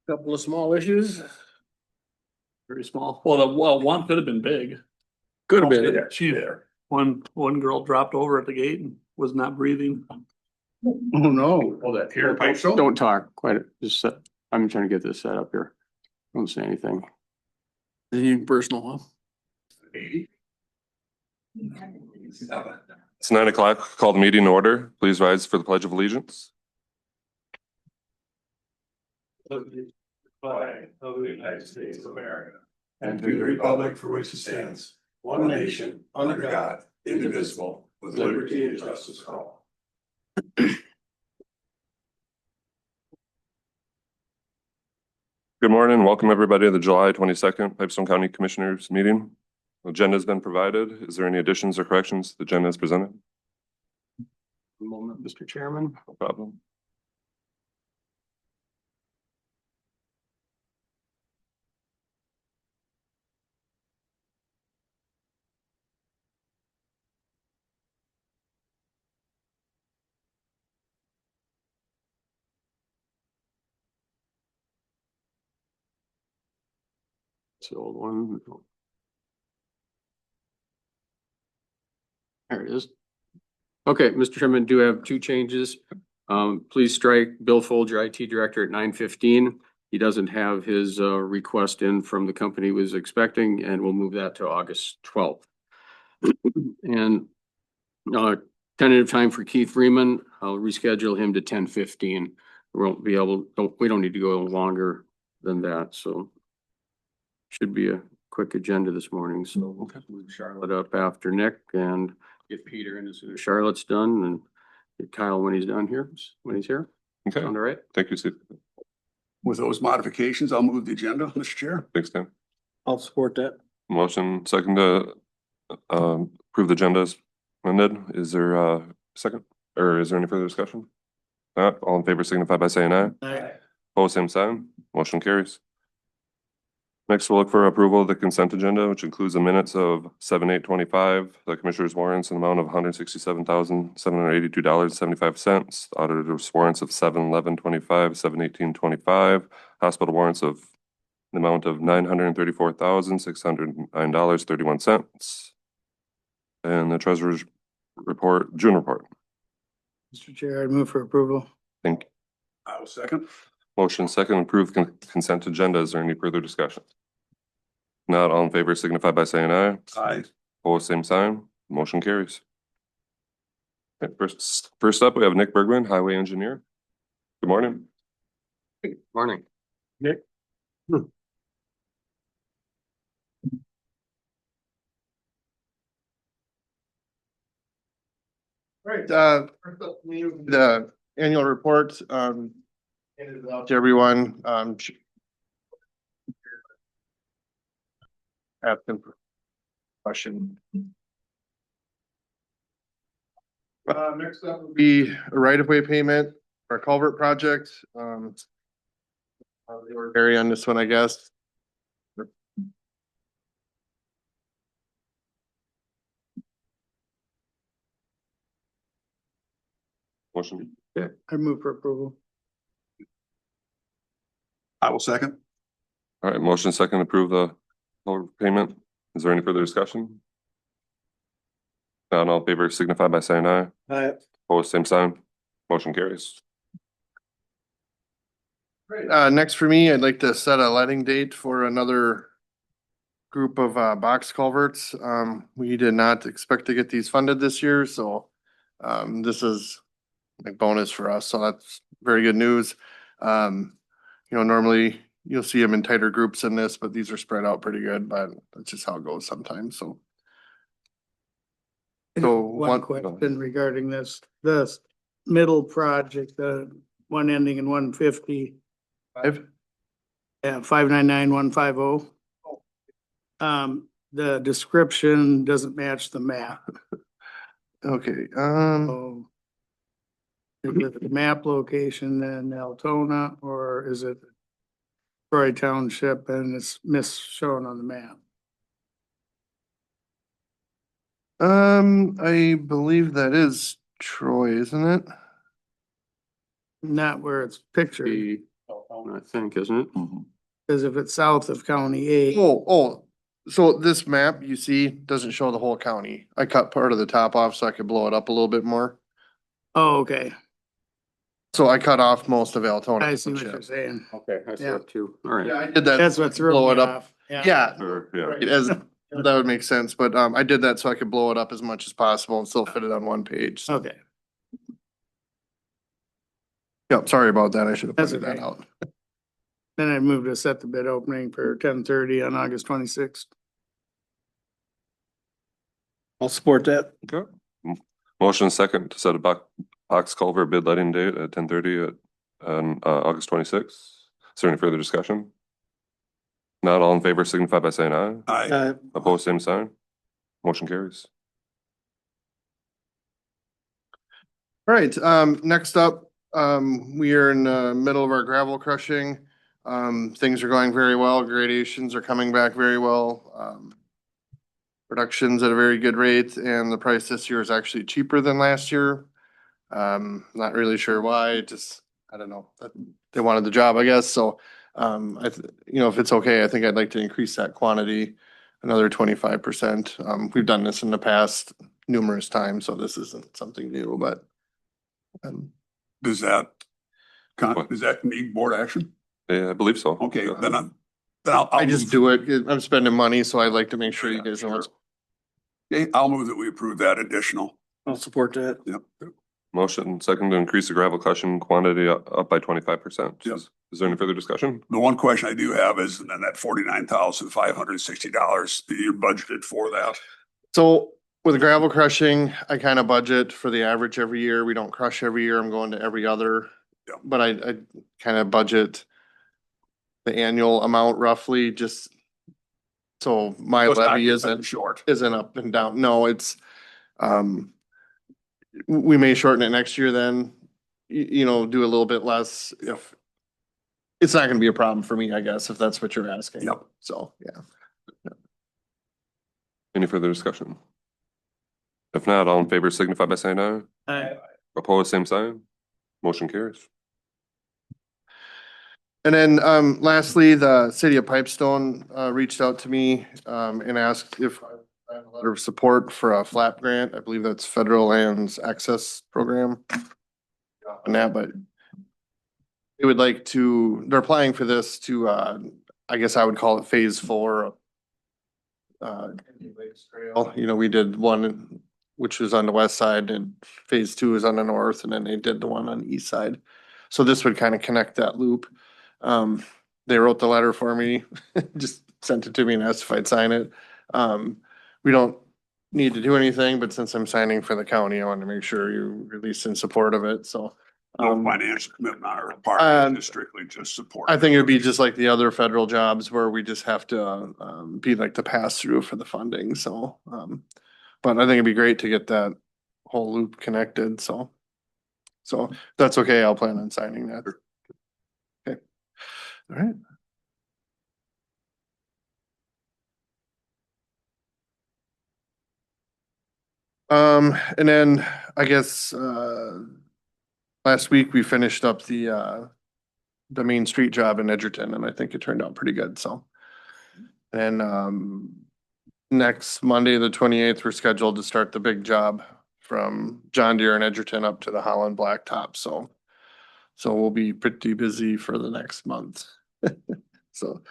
Couple of small issues. Very small. Well, one could have been big. Could have been. One girl dropped over at the gate and was not breathing. Oh, no. Oh, that here, Pipestone? Don't talk, quite, just, I'm trying to get this set up here. Don't say anything. Anything personal, huh? It's 9 o'clock. Call the meeting in order. Please rise for the Pledge of Allegiance. Flag of the United States of America and to the republic for which it stands, one nation, under God, indivisible, with liberty and justice for all. Good morning. Welcome everybody to the July 22nd Pipestone County Commissioners meeting. Agenda has been provided. Is there any additions or corrections to the agenda as presented? One moment, Mr. Chairman. No problem. It's the old one. There it is. Okay, Mr. Chairman, do have two changes. Please strike Bill Folger, IT Director at 9:15. He doesn't have his request in from the company he was expecting, and we'll move that to August 12th. And tentative time for Keith Freeman, I'll reschedule him to 10:15. We won't be able, we don't need to go longer than that, so should be a quick agenda this morning, so we'll move Charlotte up after Nick and get Peter in as soon as Charlotte's done, and get Kyle when he's done here, when he's here. Okay. Sound all right? Thank you, Steve. With those modifications, I'll move the agenda, Mr. Chair. Thanks, Tim. I'll support that. Motion second to approve the agenda as amended. Is there a second? Or is there any further discussion? Not all in favor signify by saying aye. Aye. Opposed, same sign. Motion carries. Next, we'll look for approval of the consent agenda, which includes the minutes of 7/8/25, the commissioner's warrants in the amount of $167,782.75, auditor's warrants of 7/11/25, 7/18/25, hospital warrants of the amount of $934,609.31, and the treasurer's report, June report. Mr. Chair, I'd move for approval. Thank you. I will second. Motion second, approved consent agenda. Is there any further discussion? Not all in favor signify by saying aye. Aye. Opposed, same sign. Motion carries. Okay, first up, we have Nick Bergman, Highway Engineer. Good morning. Good morning. Nick? Right, first up, the annual report, handed it out to everyone, asking for question. Next up would be a right-of-way payment for a culvert project, they were very on this one, I guess. Motion. Yeah, I move for approval. I will second. All right, motion second, approve the payment. Is there any further discussion? Not all in favor signify by saying aye. Aye. Opposed, same sign. Motion carries. Next for me, I'd like to set a letting date for another group of box culverts. We did not expect to get these funded this year, so this is a bonus for us, so that's very good news. Normally you'll see them in tighter groups in this, but these are spread out pretty good, but that's just how it goes sometimes, so. So One question regarding this middle project, the one ending in 150. Yeah, 599150. The description doesn't match the map. Okay, So is it the map location in Altona, or is it Troy Township and it's shown on the map? I believe that is Troy, isn't it? Not where it's pictured. The I think, isn't it? Cause if it's south of County eight, So this map you see doesn't show the whole county. I cut part of the top off so I could blow it up a little bit more. oh, okay, So I cut off most of Altona. I see what Township. you're saying. Okay, I see Yeah. that too. All right. Yeah, I did that. That's what threw Blow me it up. off. Yeah, Or, yeah. right, as, that would make sense, but I did that so I could blow it up as much as possible and still fit it on one page. So, Okay, yep, sorry about that. I should have That's pointed that okay. out. then I moved to set the bid opening for 10:30 on August 26th. I'll support that. Okay. Motion second to set a box culvert bid letting date at 10:30 on August 26th. Is there any further discussion? Not all in favor signify by saying aye. Aye. Opposed, same sign. Motion carries. All right, next up, we are in the middle of our gravel crushing. Things are going very well. Gradations are coming back very well. Production's at a very good rate and the price this year is actually cheaper than last year. Not really sure why, just, I don't know, they wanted the job, I guess, so. If it's okay, I think I'd like to increase that quantity another 25%. We've done this in the past numerous times, so this isn't something new, but. Does that need board action? Yeah, I believe so. Okay, Yeah. then I'll. I just do it, I'm spending money, so I'd like to make sure you guys know what's. Okay, I'll move that we approve that additional. I'll support that. Yep. Motion second to increase the gravel crushing quantity up by 25%. Yep. Is there any further discussion? The one question I do have is then that $49,560 that you budgeted for that. So with gravel crushing, I kind of budget for the average every year. We don't crush every year. I'm going to every other. Yeah. But I kind of budget the annual amount roughly, just so my So it's not levy cutting short. isn't up and down. No, it's, we may shorten it next year then, do a little bit less if it's not gonna be a problem for me, I guess, if that's what you're asking. Yep. So, yeah. Any further discussion? If not, all in favor signify by saying aye. Aye. Opposed, same sign. Motion carries. And then, lastly, the city of Pipestone, reached out to me, and asked if I have a letter of support for a FLAP grant. I believe that's Federal Lands Access Program. On that, but they would like to, they're applying for this to, I guess I would call it phase 4. Trail, we did one, which was on the west side, and phase 2 is on the north, and then they did the one on the east side. So this would kind of connect that loop. They wrote the letter for me, just sent it to me and asked if I'd sign it. We don't need to do anything, but since I'm signing for the county, I want to make sure you're released in support of it, so. No financial commitment on our part, just strictly just support. I think it would be just like the other federal jobs where we just have to, be like the pass through for the funding, so. But I think it'd be great to get that whole loop connected, so. So if that's okay, I'll plan on signing that. Okay. All right. And then I guess, last week we finished up the Main Street job in Edgerton, and I think it turned out pretty good, so. And, next Monday, the 28th, we're scheduled to start the big job from John Deere and Edgerton up to the Holland Blacktop, so. So we'll be pretty busy for the next month. So,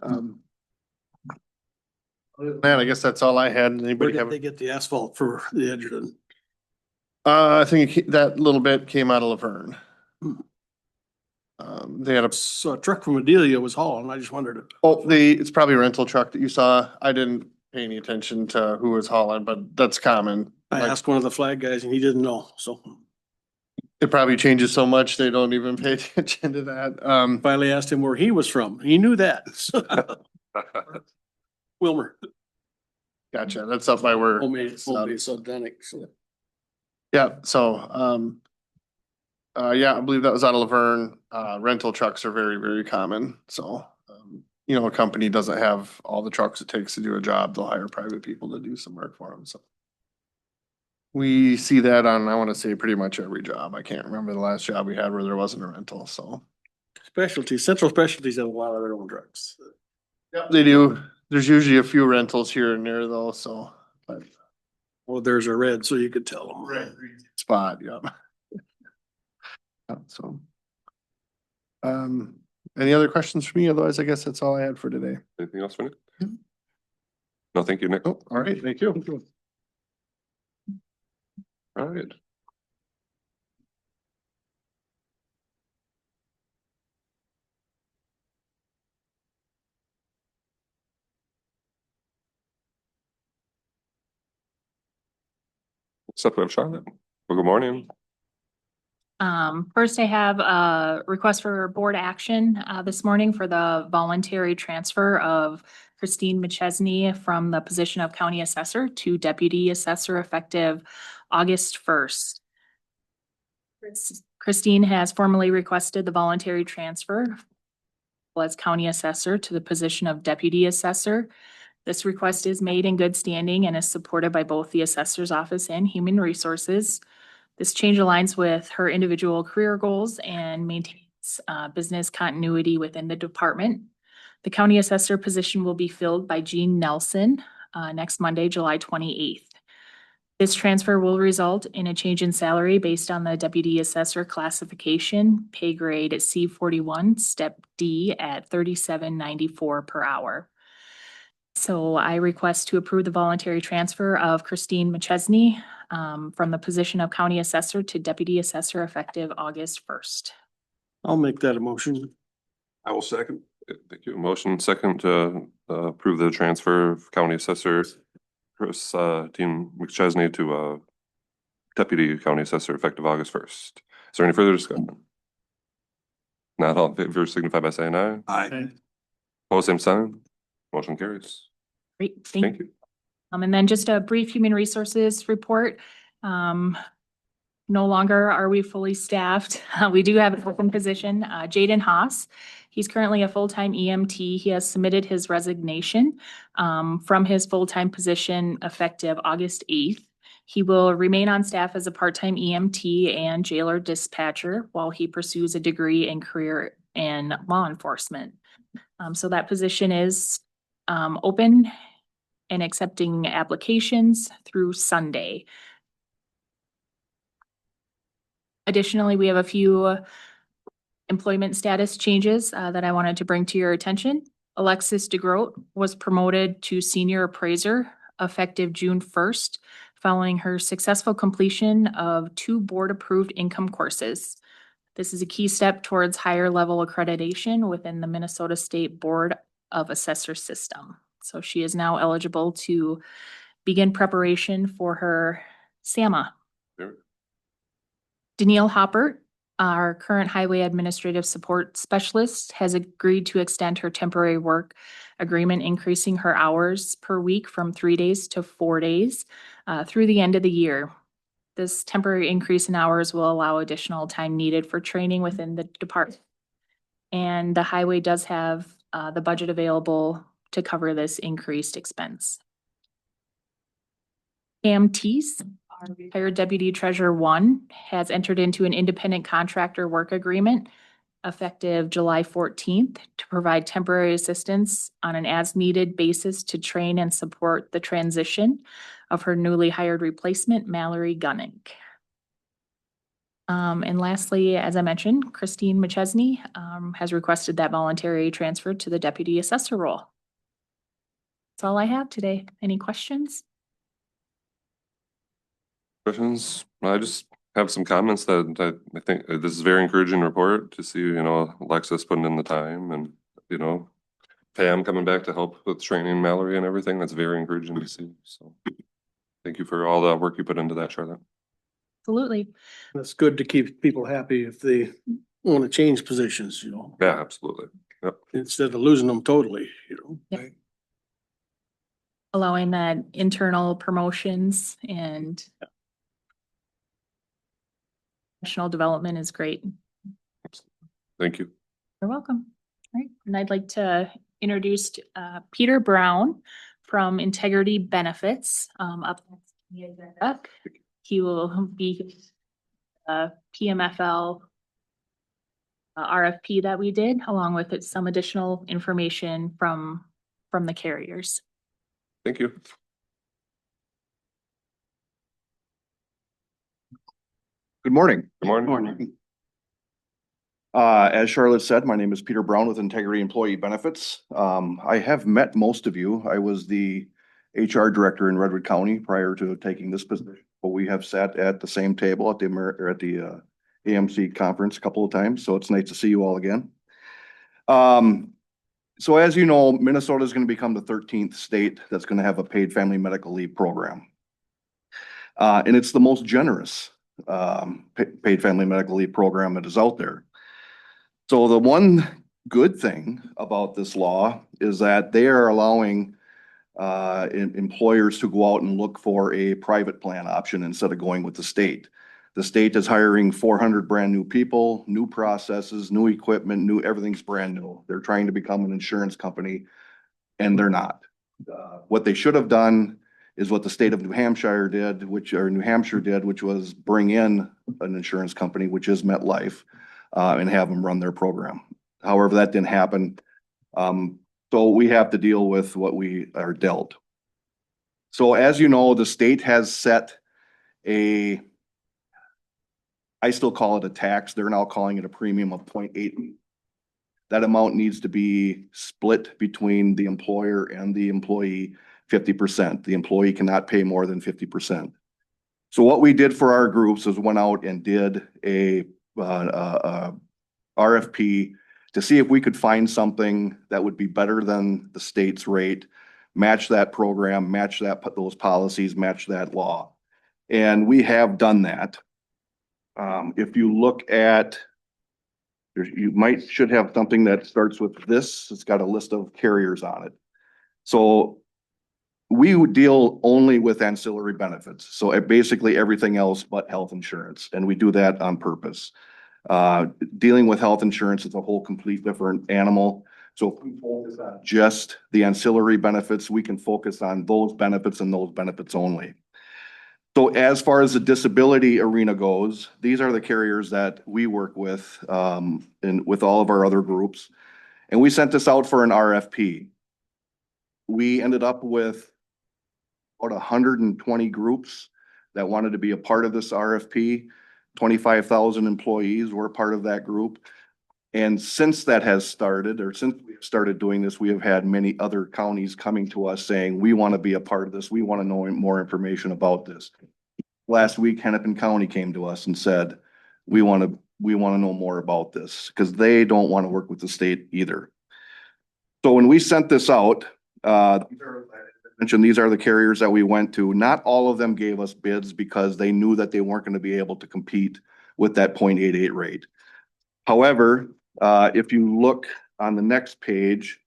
other than that, I guess that's all I had. Where Anybody did have? they get the asphalt for the Edgerton? I think that little bit came out of Laverne. Hmm. They had a, So a truck from Adelia was hauling. I just wondered. it's probably a rental truck that you saw. I didn't pay any attention to who was hauling, but that's common. I Like, asked one of the flag guys and he didn't know, so it probably changes so much, they don't even pay attention to that. finally asked him where he was from. He knew that. Wilmer, Gotcha. That's up by where. homemade Sudanic, so. Yeah, so, yeah, I believe that was out of Laverne. Rental trucks are very, very common, so, a company doesn't have all the trucks it takes to do a job, they'll hire private people to do some work for them, so. We see that on, I wanna say pretty much every job. I can't remember the last job we had where there wasn't a rental, so. Central Specialties have a lot of their own trucks. Yep, they do. There's usually a few rentals here and there though, so. But Well, there's a red, so you could tell them. spot, yep. So. Any other questions for me? Otherwise, I guess that's all I had for today. Anything else for Nick? No, thank you, Nick. Oh, all right, thank you. All right. What's up, we have Charlotte. Well, good morning. First I have a request for board action, this morning for the voluntary transfer of Christine McChesney from the position of county assessor to deputy assessor effective August 1st. Christine has formally requested the voluntary transfer as county assessor to the position of deputy assessor. This request is made in good standing and is supported by both the assessor's office and human resources. This change aligns with her individual career goals and maintains business continuity within the department. The county assessor position will be filled by Jean Nelson next Monday, July 28th. This transfer will result in a change in salary based on the deputy assessor classification, pay grade at C41, step D at $37.94 per hour. So I request to approve the voluntary transfer of Christine McChesney from the position of county assessor to deputy assessor effective August 1st. I'll make that a motion. I will second. Thank you. Motion second to approve the transfer of county assessor Chris Dean McChesney to deputy county assessor effective August 1st. Is there any further discussion? Not all in favor signify by saying aye. Aye. Opposed, same sign. Motion carries. Great, Thank you. And then just a brief human resources report. No longer are we fully staffed. We do have an open position, Jaden Haas. He's currently a full-time EMT. He has submitted his resignation from his full-time position effective August 8th. He will remain on staff as a part-time EMT and jailer dispatcher while he pursues a degree in career in law enforcement. So that position is open and accepting applications through Sunday. Additionally, we have a few employment status changes that I wanted to bring to your attention. Alexis DeGroat was promoted to senior appraiser effective June 1st, following her successful completion of 2 board-approved income courses. This is a key step towards higher level accreditation within the Minnesota State Board of Assessor System. So she is now eligible to begin preparation for her SAMA. Sure. Danielle Hopper, our current highway administrative support specialist, has agreed to extend her temporary work agreement, increasing her hours per week from 3 days to 4 days through the end of the year. This temporary increase in hours will allow additional time needed for training within the department. And the highway does have the budget available to cover this increased expense. Pam Teese, our retired Deputy Treasurer 1, has entered into an independent contractor work agreement effective July 14th to provide temporary assistance on an as-needed basis to train and support the transition of her newly hired replacement, Mallory Gunnick. And lastly, as I mentioned, Christine McChesney has requested that voluntary transfer to the deputy assessor role. That's all I have today. Any questions? Questions? I just have some comments that I think this is a very encouraging report to see, Alexis putting in the time and, Pam coming back to help with training Mallory and everything. That's very encouraging to see. So thank you for all the work you put into that, Charlotte. Absolutely. That's good to keep people happy if they want to change positions, Yeah, absolutely. Yep. instead of losing them totally, Yep. Allowing that internal promotions and professional development is great. Thank you. You're welcome. All right, and I'd like to introduce Peter Brown from Integrity Benefits up next to the agenda. He will be PMFL RFP that we did, along with some additional information from the carriers. Thank you. Good morning. Good morning. As Charlotte said, my name is Peter Brown with Integrity Employee Benefits. I have met most of you. I was the HR director in Redwood County prior to taking this position. But we have sat at the same table at the AMC conference a couple of times, so it's nice to see you all again. So as you know, Minnesota is going to become the 13th state that's going to have a paid family medical leave program. And it's the most generous paid family medical leave program that is out there. So the one good thing about this law is that they are allowing employers to go out and look for a private plan option instead of going with the state. The state is hiring 400 brand new people, new processes, new equipment, everything's brand new. They're trying to become an insurance company and they're not. What they should have done is what the state of New Hampshire did, which was bring in an insurance company, which is MetLife, and have them run their program. However, that didn't happen. So we have to deal with what we are dealt. So as you know, the state has set I still call it a tax. They're now calling it a premium of 0.8. That amount needs to be split between the employer and the employee 50%. The employee cannot pay more than 50%. So what we did for our groups is went out and did a RFP to see if we could find something that would be better than the state's rate, match that program, match those policies, match that law. And we have done that. If you look at, you should have something that starts with this. It's got a list of carriers on it. So we would deal only with ancillary benefits. So basically everything else but health insurance. And we do that on purpose. Dealing with health insurance is a whole complete different animal. So if we focus on just the ancillary benefits, we can focus on those benefits and those benefits only. So as far as the disability arena goes, these are the carriers that we work with, and with all of our other groups. And we sent this out for an RFP. We ended up with about 120 groups that wanted to be a part of this RFP. 25,000 employees were part of that group. And since that has started, or since we started doing this, we have had many other counties coming to us saying, we want to be a part of this. We want to know more information about this. Last week, Hennepin County came to us and said, we want to know more about this because they don't want to work with the state either. So when we sent this out, mentioned these are the carriers that we went to. Not all of them gave us bids because they knew that they weren't going to be able to compete with that 0.88 rate. However, if you look on the next page,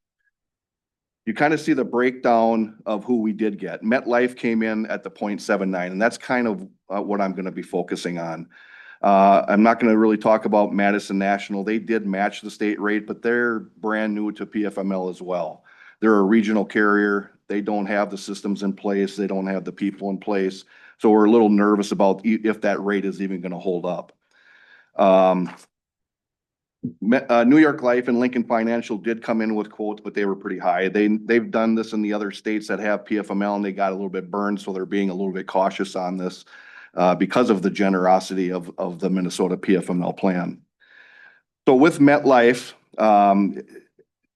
you kind of see the breakdown of who we did get. MetLife came in at the 0.79, and that's kind of what I'm going to be focusing on. I'm not going to really talk about Madison National. They did match the state rate, but they're brand new to PFML as well. They're a regional carrier. They don't have the systems in place. They don't have the people in place. So we're a little nervous about if that rate is even going to hold up. New York Life and Lincoln Financial did come in with quotes, but they were pretty high. They've done this in the other states that have PFML and they got a little bit burned. So they're being a little bit cautious on this because of the generosity of the Minnesota PFML plan. So with MetLife,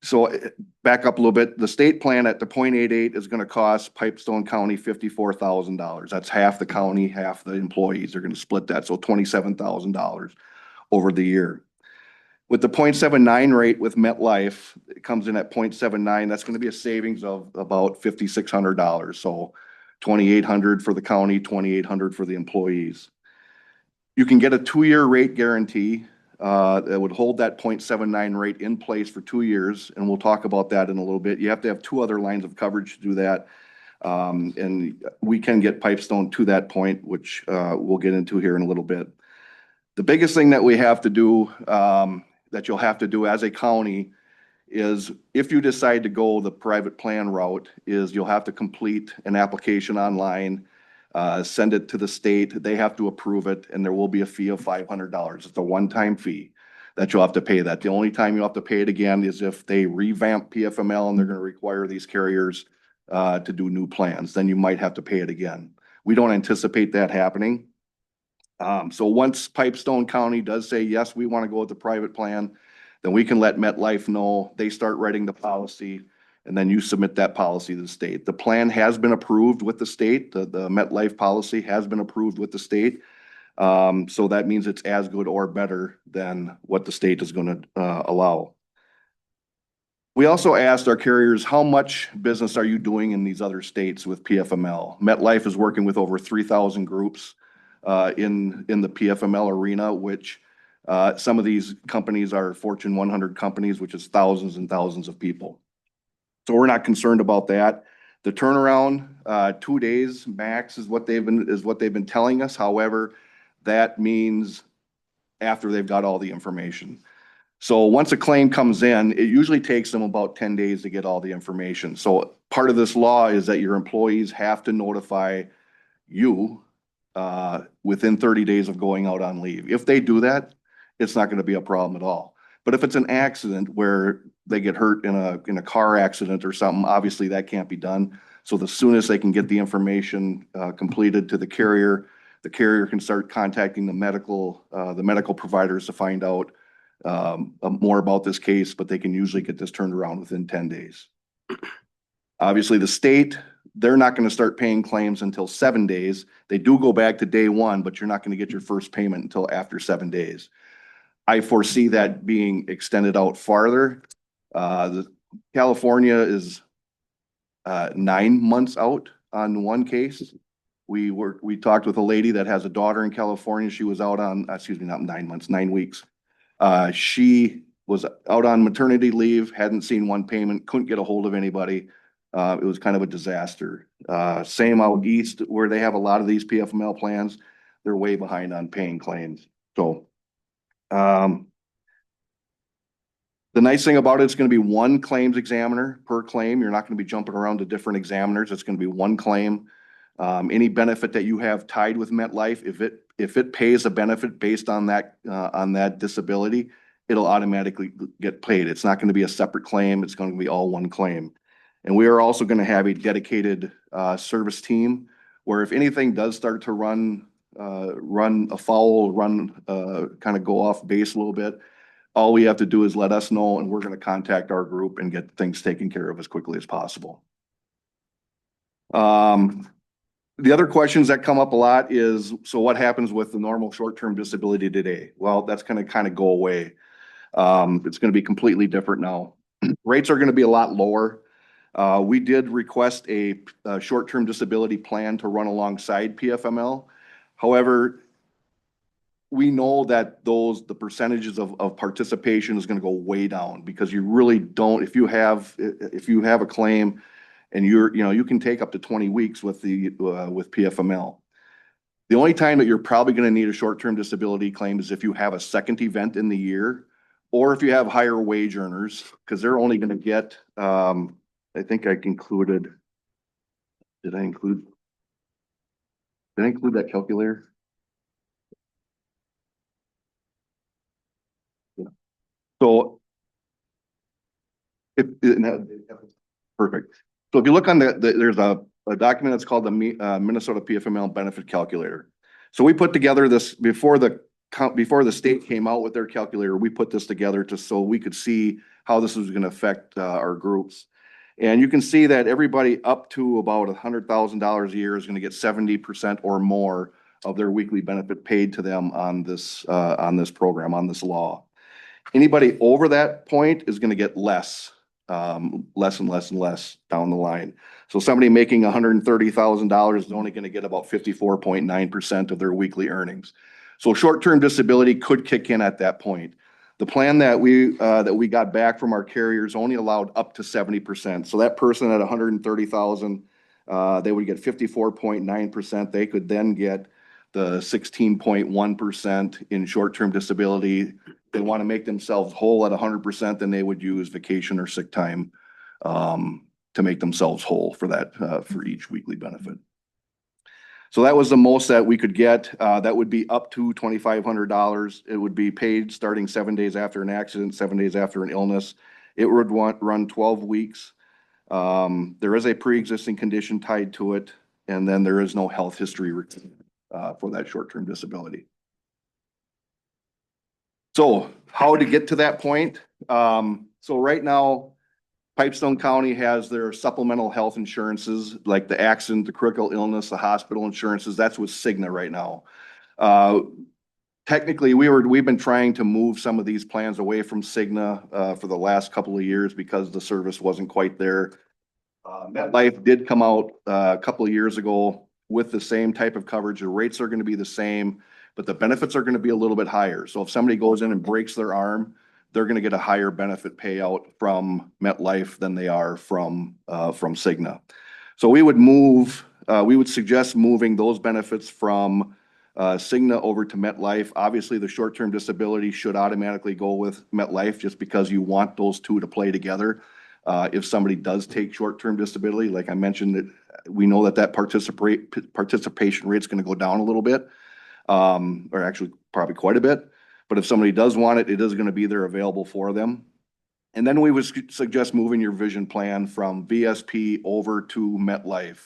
so back up a little bit, the state plan at the 0.88 is going to cost Pipestone County $54,000. That's half the county, half the employees are going to split that. So $27,000 over the year. With the 0.79 rate with MetLife, it comes in at 0.79. That's going to be a savings of about $5,600. So $2,800 for the county, $2,800 for the employees. You can get a 2-year rate guarantee that would hold that 0.79 rate in place for 2 years. And we'll talk about that in a little bit. You have to have 2 other lines of coverage to do that. And we can get Pipestone to that point, which we'll get into here in a little bit. The biggest thing that we have to do, that you'll have to do as a county is if you decide to go the private plan route is you'll have to complete an application online, send it to the state. They have to approve it and there will be a fee of $500. It's a one-time fee. that you'll have to pay that. The only time you'll have to pay it again is if they revamp PFML and they're gonna require these carriers to do new plans, then you might have to pay it again. We don't anticipate that happening. So once Pipestone County does say, yes, we want to go with the private plan, then we can let MetLife know, they start writing the policy, and then you submit that policy to the state. The plan has been approved with the state, the MetLife policy has been approved with the state. So that means it's as good or better than what the state is gonna allow. We also asked our carriers, how much business are you doing in these other states with PFML? MetLife is working with over 3,000 groups in the PFML arena, which some of these companies are Fortune 100 companies, which is thousands and thousands of people. So we're not concerned about that. The turnaround, 2 days max is what they've been telling us. However, that means after they've got all the information. So once a claim comes in, it usually takes them about 10 days to get all the information. So part of this law is that your employees have to notify you within 30 days of going out on leave. If they do that, it's not going to be a problem at all. But if it's an accident where they get hurt in a car accident or something, obviously that can't be done. So the soonest they can get the information completed to the carrier can start contacting the medical providers to find out more about this case, but they can usually get this turned around within 10 days. Obviously, the state, they're not going to start paying claims until 7 days. They do go back to day one, but you're not going to get your first payment until after 7 days. I foresee that being extended out farther. California is 9 months out on one case. We talked with a lady that has a daughter in California. She was out on, not 9 months, 9 weeks. She was out on maternity leave, hadn't seen one payment, couldn't get a hold of anybody. It was kind of a disaster. Same out east where they have a lot of these PFML plans. They're way behind on paying claims. So, the nice thing about it's going to be one claims examiner per claim. You're not going to be jumping around to different examiners. It's going to be one claim. Any benefit that you have tied with MetLife, if it pays a benefit based on that disability, it'll automatically get paid. It's not going to be a separate claim. It's going to be all one claim. And we are also going to have a dedicated service team where if anything does start to run afoul, kind of go off base a little bit, all we have to do is let us know and we're going to contact our group and get things taken care of as quickly as possible. The other questions that come up a lot is, so what happens with the normal short-term disability today? Well, that's going to kind of go away. It's going to be completely different now. Rates are going to be a lot lower. We did request a short-term disability plan to run alongside PFML. However, we know that the percentages of participation is going to go way down because you really don't, if you have a claim and you can take up to 20 weeks with PFML. The only time that you're probably going to need a short-term disability claim is if you have a second event in the year, or if you have higher wage earners, because they're only going to get, I think I included, did I include that calculator? Yeah. So perfect. So if you look on there's a document that's called the Minnesota PFML benefit calculator. So we put together this before the state came out with their calculator. We put this together so we could see how this was going to affect our groups. And you can see that everybody up to about $100,000 a year is going to get 70% or more of their weekly benefit paid to them on this program, on this law. Anybody over that point is going to get less and less down the line. So somebody making $130,000 is only going to get about 54.9% of their weekly earnings. So short-term disability could kick in at that point. The plan that we got back from our carriers only allowed up to 70%. So that person at 130,000, they would get 54.9%. They could then get the 16.1% in short-term disability. If they want to make themselves whole at 100%, then they would use vacation or sick time to make themselves whole for that, for each weekly benefit. So that was the most that we could get. That would be up to $2,500. It would be paid starting 7 days after an accident, 7 days after an illness. It would run 12 weeks. There is a pre-existing condition tied to it, and then there is no health history for that short-term disability. So how to get to that point? So right now, Pipestone County has their supplemental health insurances, like the accident, the critical illness, the hospital insurances. That's with Cigna right now. Technically, we've been trying to move some of these plans away from Cigna for the last couple of years because the service wasn't quite there. MetLife did come out a couple of years ago with the same type of coverage. The rates are going to be the same, but the benefits are going to be a little bit higher. So if somebody goes in and breaks their arm, they're going to get a higher benefit payout from MetLife than they are from Cigna. So we would suggest moving those benefits from Cigna over to MetLife. Obviously, the short-term disability should automatically go with MetLife just because you want those two to play together. If somebody does take short-term disability, like I mentioned, we know that participation rate is going to go down a little bit, or actually probably quite a bit. But if somebody does want it, it is going to be there available for them. And then we would suggest moving your vision plan from VSP over to MetLife.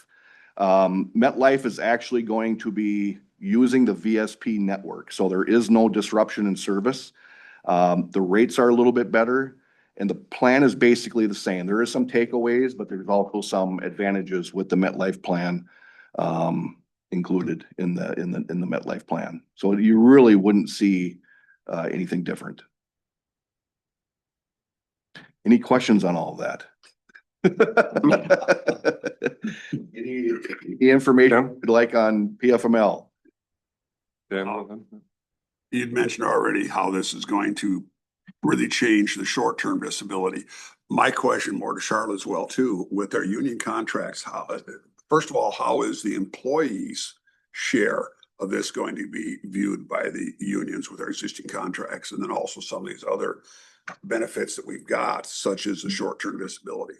MetLife is actually going to be using the VSP network, so there is no disruption in service. The rates are a little bit better, and the plan is basically the same. There is some takeaways, but there's also some advantages with the MetLife plan included in the MetLife plan. So you really wouldn't see anything different. Any questions on all of that? Any information you'd like on PFML? Dan? You'd mentioned already how this is going to really change the short-term disability. My question more to Charlotte as well too, with their union contracts, first of all, how is the employees' share of this going to be viewed by the unions with our existing contracts? And then also some of these other benefits that we've got, such as the short-term disability.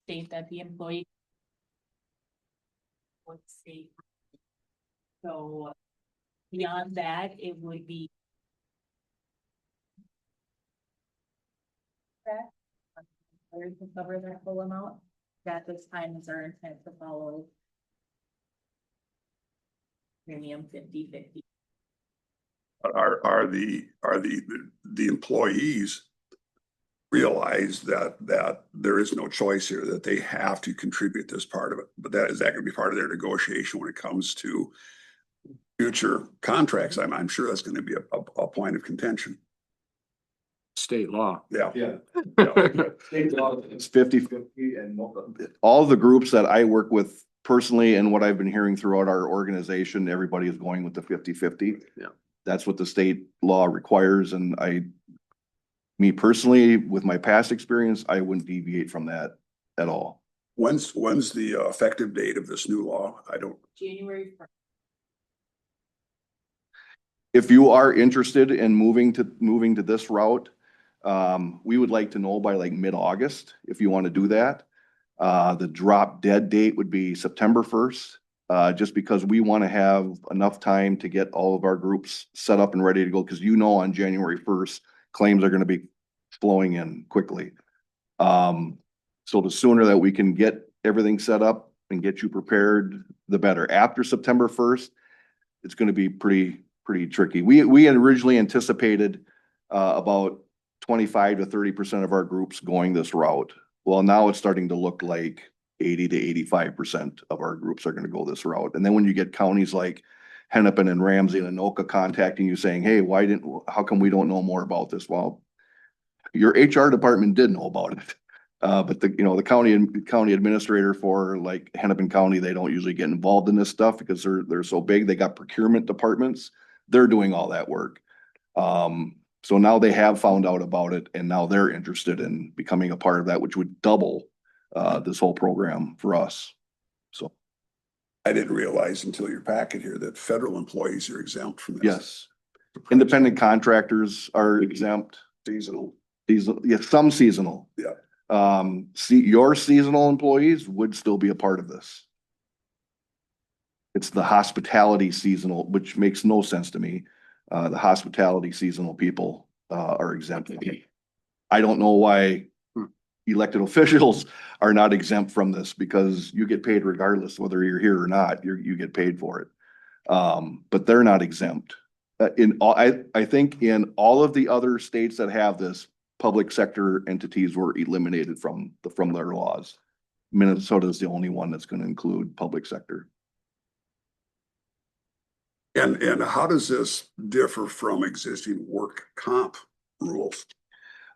State that the employee would state. So beyond that, it would be to cover that full amount. That this time is our intent to follow premium 50/50. Are the employees realize that there is no choice here, that they have to contribute this part of it? But is that going to be part of their negotiation when it comes to future contracts? I'm sure that's going to be a point of contention. State law. Yeah. It's 50/50, and all the groups that I work with personally and what I've been hearing throughout our organization, everybody is going with the 50/50. Yeah. That's what the state law requires, and me personally, with my past experience, I wouldn't deviate from that at all. When's the effective date of this new law? January 1st. If you are interested in moving to this route, we would like to know by like mid-August if you want to do that. The drop dead date would be September 1st, just because we want to have enough time to get all of our groups set up and ready to go. Because on January 1st, claims are going to be flowing in quickly. So the sooner that we can get everything set up and get you prepared, the better. After September 1st, it's going to be pretty tricky. We had originally anticipated about 25 to 30% of our groups going this route. Well, now it's starting to look like 80 to 85% of our groups are going to go this route. And then when you get counties like Hennepin and Ramsey and Anoka contacting you saying, hey, how come we don't know more about this? Well, your HR department did know about it. But the county administrator for like Hennepin County, they don't usually get involved in this stuff because they're so big. They got procurement departments. They're doing all that work. So now they have found out about it, and now they're interested in becoming a part of that, which would double this whole program for us. So I didn't realize until your packet here that federal employees are exempt from this. yes, independent contractors are exempt. Seasonal. Yes, some seasonal. Yeah. Your seasonal employees would still be a part of this. It's the hospitality seasonal, which makes no sense to me. The hospitality seasonal people, are exempt. I don't know why elected officials are not exempt from this because you get paid regardless whether you're here or not, you get paid for it. But they're not exempt. I think in all of the other states that have this, public sector entities were eliminated from their laws. Minnesota is the only one that's gonna include public sector. And how does this differ from existing work comp rules?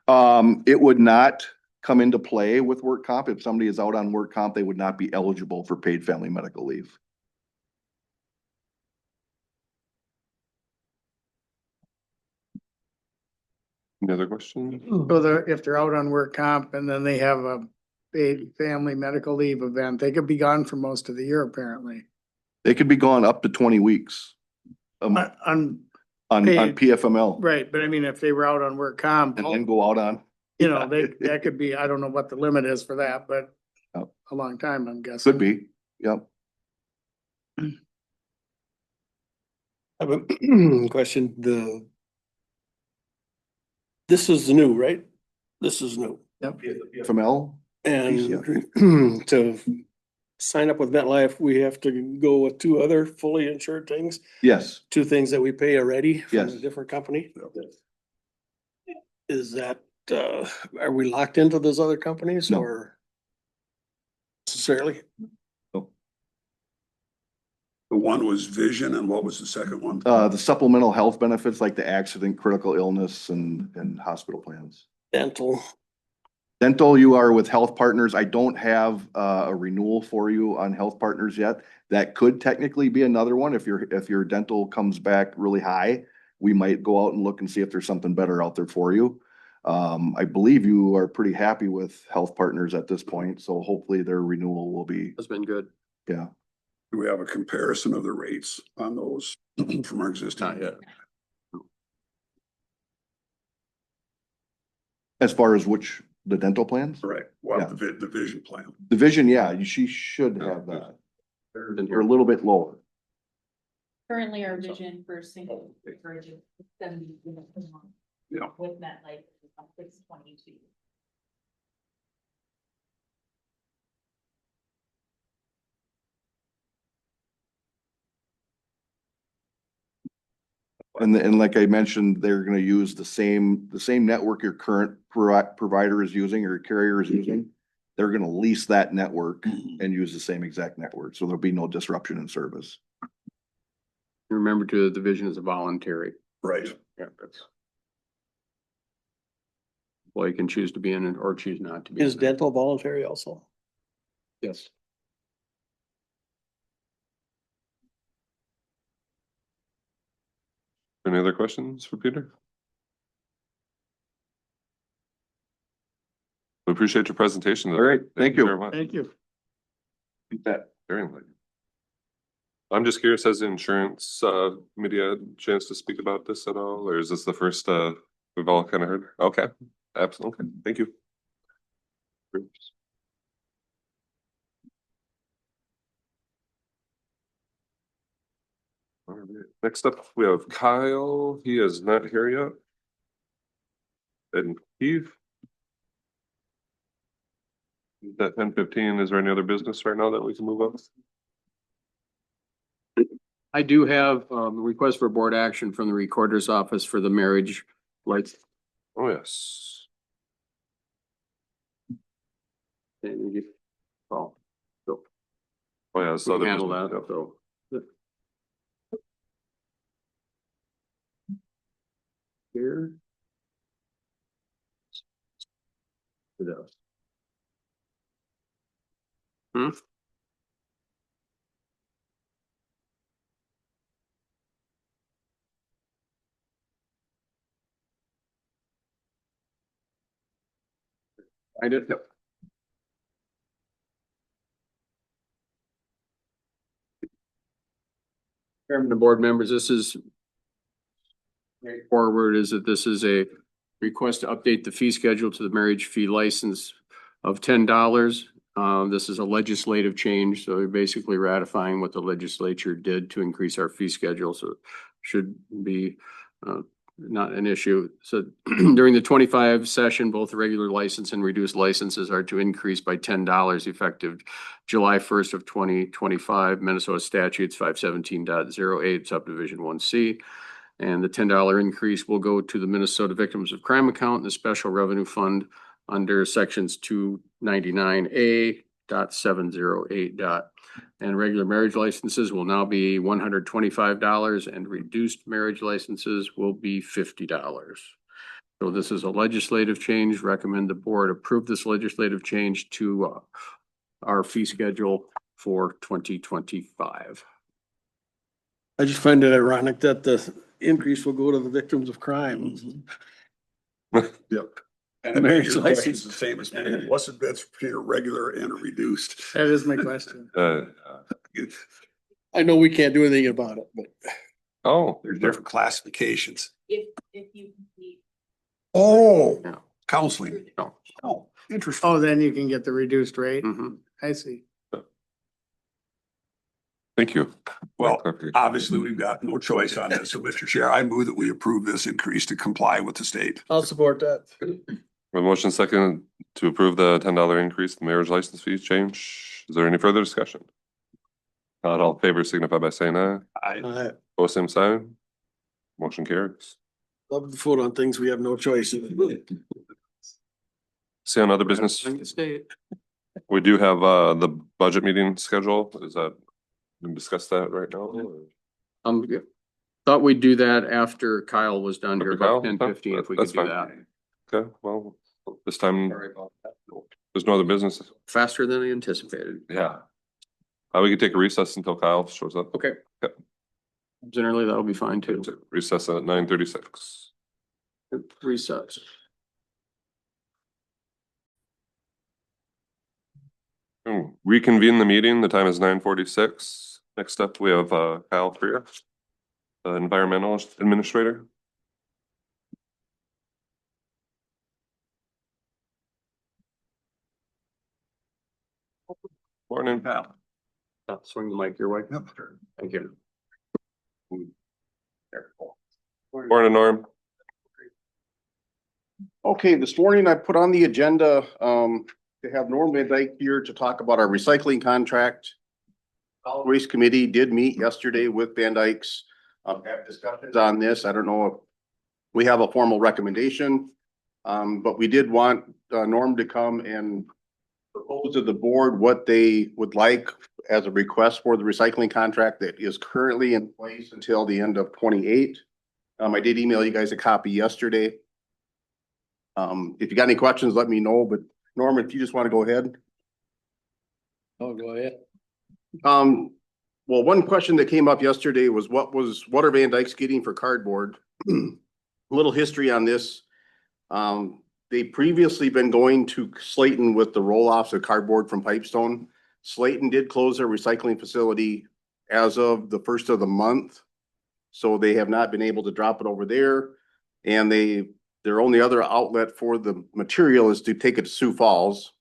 It would not come into play with work comp. If somebody is out on work comp, they would not be eligible for paid family medical leave. Any other questions? So if they're out on work comp and then they have a paid family medical leave event, they could be gone for most of the year apparently. They could be gone up to 20 weeks. On, On paid. PFML right, but I mean, if they were out on work comp, and then go out on. you know, that could be, I don't know what the limit is for that, but Yep. a long time, I'm guessing. Could be, yep. I have a question, this is new, right? This is new. PFML, And to sign up with MetLife, we have to go with two other fully insured things, yes, two things that we pay already from Yes. a different company. Is that, are we locked into those other companies No. or necessarily? The one was vision and what was the second one? the supplemental health benefits like the accident, critical illness and hospital plans. Dental, Dental, you are with Health Partners. I don't have a renewal for you on Health Partners yet. That could technically be another one. If your dental comes back really high, we might go out and look and see if there's something better out there for you. I believe you are pretty happy with Health Partners at this point, so hopefully their renewal will be, Has been good. yeah. Do we have a comparison of the rates on those from our existing? Not yet. As far as the dental plans? Right, well, Yeah. the vision plan. Division, yeah, she should have that. They're a little bit lower. Currently, our vision for single coverage is 70 units a month. Yeah. With MetLife, it's about 622. And like I mentioned, they're gonna use the same network your current provider is using or carrier is using. They're gonna lease that network and use the same exact network, so there'll be no disruption in service. Remember the division is a voluntary. Right. Yeah, that's. Well, you can choose to be in it or choose not to be. is in it. dental voluntary also? Yes. Any other questions for Peter? We appreciate your presentation. All right, thank you. very much. Thank you. Very enlightening. I'm just curious, has the insurance committee had a chance to speak about this at all, or is this the first we've all kind of heard? Okay, absolutely. Okay, thank you. All right. Next up, we have Kyle. He is not here yet. And Keith. At 10:15, is there any other business right now that we can move on? I do have a request for board action from the recorder's office for the marriage lights. Oh, yes. Oh, so Oh, yeah. we So can handle that, so. Here. Hmm? I did. Yep. Chairman and board members, this is forward is that this is a request to update the fee schedule to the marriage fee license of $10. This is a legislative change, so we're basically ratifying what the legislature did to increase our fee schedule, so it should be not an issue. So during the 25 session, both the regular license and reduced licenses are to increase by $10 effective July 1st of 2025, Minnesota statutes 517.08 subdivision 1C. And the $10 increase will go to the Minnesota Victims of Crime account and the Special Revenue Fund under sections 299A.708. And regular marriage licenses will now be $125 and reduced marriage licenses will be $50. So this is a legislative change. Recommend the board approve this legislative change to our fee schedule for 2025. I just find it ironic that the increase will go to the victims of crime. Yep. And Marriage your question license. is the same as me. What's the difference between a regular and a reduced? That is my question. I know we can't do anything about it, but Oh, There's different classifications. If you complete. Oh, No. counseling. No. Oh, interesting. Oh, then you can get the reduced rate. Mhm. I see. thank you. Well, obviously, we've got no choice on this. So, Mr. Chair, I move that we approve this increase to comply with the state. I'll support that. A motion second to approve the $10 increase in marriage license fees change. Is there any further discussion? Not all in favor signify by saying aye. I Both same sign. Motion carries. love to vote on things we have no choice in. See on other business, State. we do have the budget meeting schedule. Is that, we can discuss that right now? Yeah. Thought we'd do that after Kyle was done here, After Kyle? about 10:15, if we could That's do fine. that. Okay, well, this time, there's no other business. Faster than I anticipated. Yeah. We could take a recess until Kyle shows up. Okay. Okay. Generally, that'll be fine too. Recess at 9:36. Recess. Reconvene the meeting. The time is 9:46. Next up, we have Kyle Freer, the environmental administrator. Morning, Kyle. Swing the mic your way. Yep. Thank you. Morning, Norm. Okay, this morning I put on the agenda to have Norm Van Dyke here to talk about our recycling contract. Solid Waste Committee did meet yesterday with Van Dyke's, have discussions on this. I don't know if we have a formal recommendation. But we did want Norm to come and propose to the board what they would like as a request for the recycling contract that is currently in place until the end of 28. I did email you guys a copy yesterday. If you got any questions, let me know, but Norm, if you just want to go ahead. Oh, go ahead. Well, one question that came up yesterday was what are Van Dyke's getting for cardboard? A little history on this. They previously been going to Slayton with the roll-offs of cardboard from Pipestone. Slayton did close their recycling facility as of the first of the month. So they have not been able to drop it over there. And their only other outlet for the material is to take it to Sioux Falls.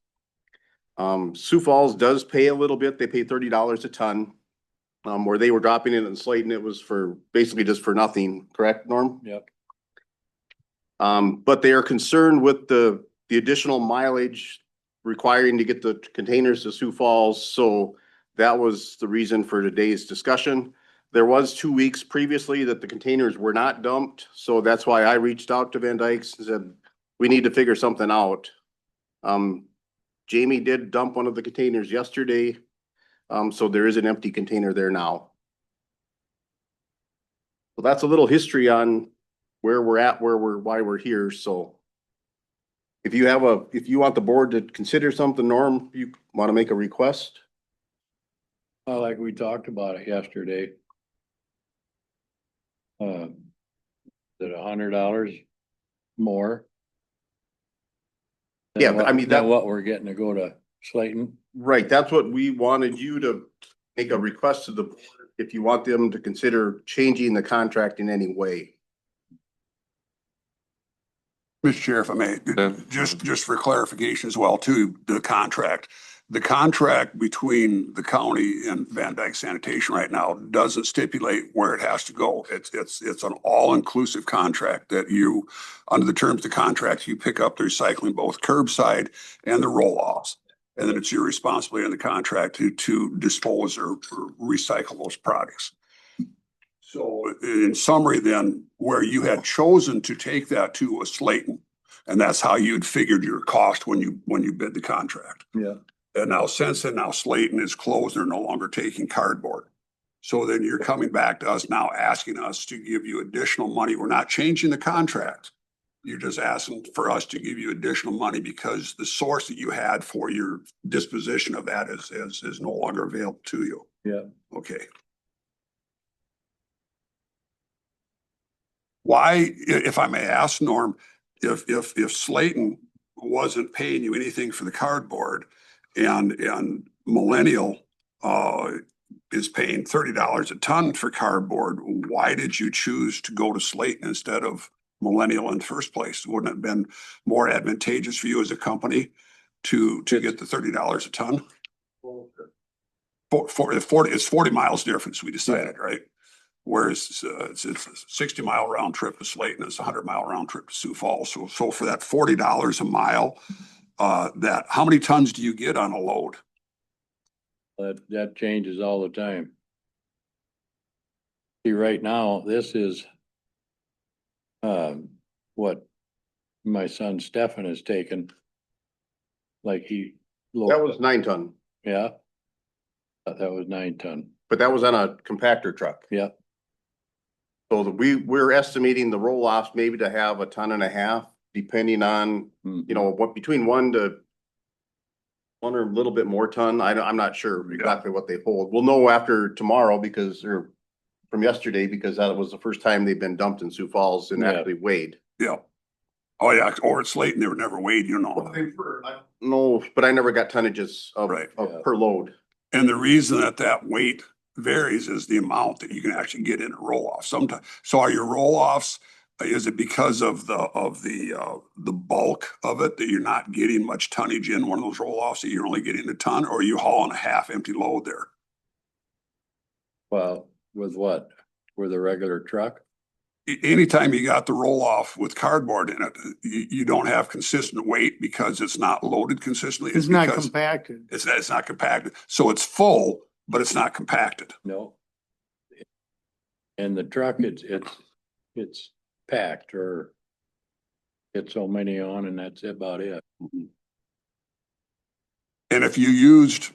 Sioux Falls does pay a little bit. They pay $30 a ton. Where they were dropping it in Slayton, it was for basically just for nothing, correct, Norm? Yep. But they are concerned with the additional mileage requiring to get the containers to Sioux Falls. So that was the reason for today's discussion. There was 2 weeks previously that the containers were not dumped. So that's why I reached out to Van Dyke's and said, we need to figure something out. Jamie did dump one of the containers yesterday. So there is an empty container there now. So that's a little history on where we're at, why we're here. So if you want the board to consider something, Norm, you want to make a request? Well, like we talked about it yesterday. Is it $100 more? than Yeah, what- I mean, than what we're getting to go to Slayton. Right, that's what we wanted you to make a request to the board if you want them to consider changing the contract in any way. Mr. Chair, if I may, Yeah. just for clarification as well too, the contract. The contract between the county and Van Dyke Sanitation right now doesn't stipulate where it has to go. It's an all-inclusive contract that you, under the terms of the contract, you pick up the recycling, both curbside and the roll-offs. And then it's your responsibility in the contract to dispose or recycle those products. So in summary, then, where you had chosen to take that to a Slayton, and that's how you'd figured your cost when you bid the contract. Yeah. And now since then, now Slayton is closed, they're no longer taking cardboard. So then you're coming back to us now asking us to give you additional money. We're not changing the contract. You're just asking for us to give you additional money because the source that you had for your disposition of that is no longer available to you. Yeah. Okay. Why, if I may ask, Norm, if Slayton wasn't paying you anything for the cardboard and Millennial is paying $30 a ton for cardboard, why did you choose to go to Slayton instead of Millennial in the first place? Wouldn't it have been more advantageous for you as a company to get the $30 a ton? It's 40 miles difference, we decided, right? Whereas it's a 60-mile round trip to Slayton, it's a 100-mile round trip to Sioux Falls. So for that $40 a mile, how many tons do you get on a load? That changes all the time. See, right now, this is what my son Stefan has taken. Like That was 9 ton, yeah. That was 9 ton. but that was on a compactor truck. Yeah. So we're estimating the roll-offs maybe to have 1.5 tons, depending on, you know, what between 1 or a little bit more ton. I'm not sure exactly what they hold. We'll know after tomorrow or from yesterday, because that was the first time they've been dumped in Sioux Falls and Yeah. actually weighed. Yeah. Oh, yeah, or at Slayton, they were never weighed, you know. No, but I never got tonnages of Right. per load. And the reason that weight varies is the amount that you can actually get in a roll-off. Sometimes, so are your roll-offs, is it because of the bulk of it that you're not getting much tonnage in one of those roll-offs, that you're only getting a ton, or are you hauling a half empty load there? Well, with what? With a regular truck? Anytime you got the roll-off with cardboard in it, you don't have consistent weight because it's not loaded consistently. It's not because compacted. It's not compacted. So it's full, but it's not compacted. No. And the truck, it's packed or get so many on and that's about it. And if you used,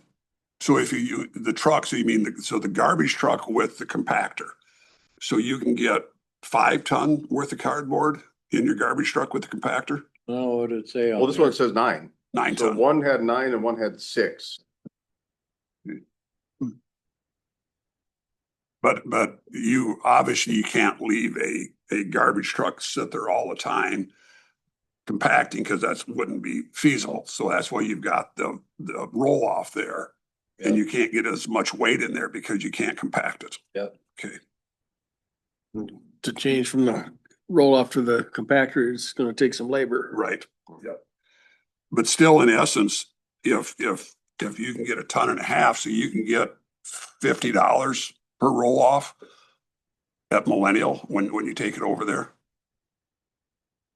so if you use the truck, so you mean, the garbage truck with the compactor. So you can get 5 ton worth of cardboard in your garbage truck with the compactor? Oh, what did it say? Well, this one says 9. 9 So ton. one had 9 and one had 6. But you, obviously you can't leave a garbage truck sit there all the time compacting, because that wouldn't be feasible. So that's why you've got the roll off there. And you can't get as much weight in there because you can't compact it. Yep. Okay. To change from the roll off to the compactor is gonna take some labor. Right. Yeah. But still, in essence, if you can get 1.5 tons, so you can get $50 per roll off at Millennial when you take it over there.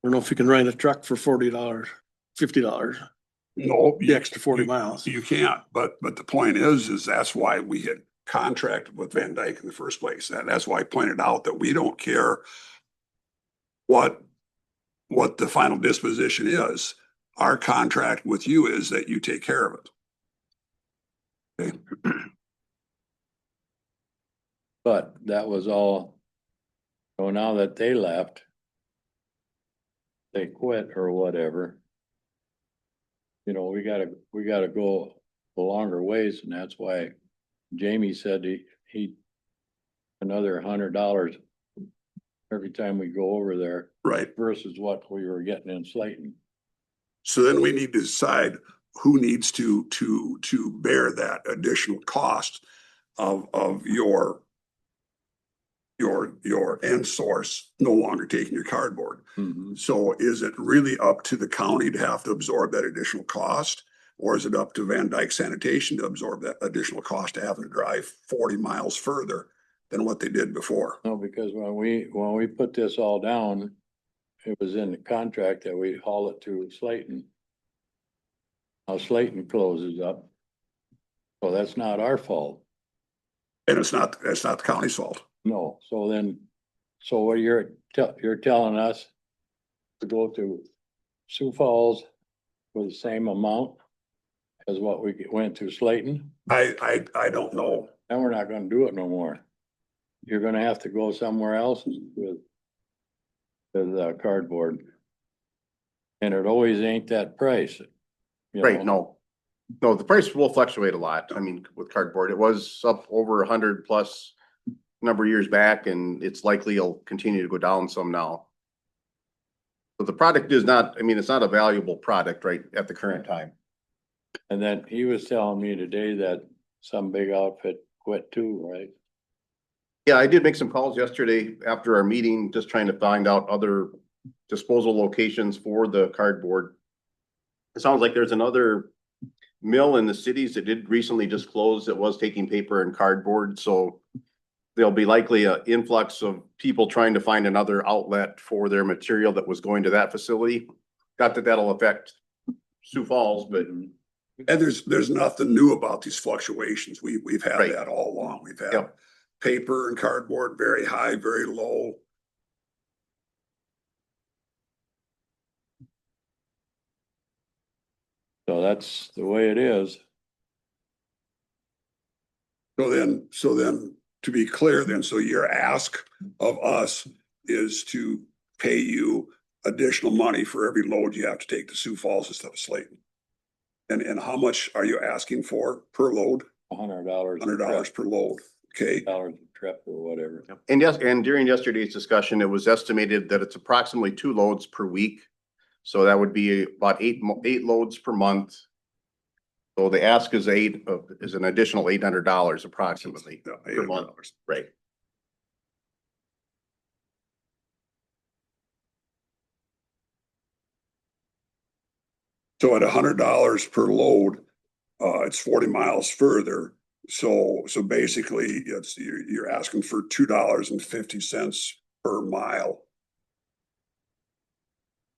I don't know if you can rent a truck for $40, $50, No, the extra 40 miles. you can't. But the point is that's why we had contracted with Van Dyke in the first place. And that's why I pointed out that we don't care what the final disposition is. Our contract with you is that you take care of it. Okay. But that was all. So now that they left, they quit or whatever. You know, we gotta go a longer ways, and that's why Jamie said he another $100 every time we go over there Right. versus what we were getting in Slayton. So then we need to decide who needs to bear that additional cost of your your end source no longer taking your cardboard. Mhm. So is it really up to the county to have to absorb that additional cost? Or is it up to Van Dyke Sanitation to absorb that additional cost to having to drive 40 miles further than what they did before? No, because when we put this all down, it was in the contract that we haul it to Slayton. Now Slayton closes up. So that's not our fault. And it's not the county's fault. No, so then, so what you're telling us to go to Sioux Falls for the same amount as what we went to Slayton, I don't know. then we're not gonna do it no more. You're gonna have to go somewhere else with cardboard. And it always ain't that price. you Right, know. no, the price will fluctuate a lot. I mean, with cardboard, it was up over 100 plus number of years back, and it's likely it'll continue to go down some now. But the product is not, I mean, it's not a valuable product right at the current time. And then he was telling me today that some big outfit quit too, right? Yeah, I did make some calls yesterday after our meeting, just trying to find out other disposal locations for the cardboard. It sounds like there's another mill in the cities that did recently just close that was taking paper and cardboard, so there'll be likely an influx of people trying to find another outlet for their material that was going to that facility. Not that that'll affect Sioux Falls, but And there's nothing new about these fluctuations. We've had Right. that all along. We've had Yep. paper and cardboard very high, very low. So that's the way it is. So then, to be clear then, so your ask of us is to pay you additional money for every load you have to take to Sioux Falls instead of Slayton. And how much are you asking for per load? $100. $100 per load, okay? Dollars a trip or whatever. and yes, and during yesterday's discussion, it was estimated that it's approximately 2 loads per week. So that would be about eight loads per month. So the ask is an additional $800 approximately Yeah, per month, $800. right? So at $100 per load, it's 40 miles further. So basically you're asking for $2.50 per mile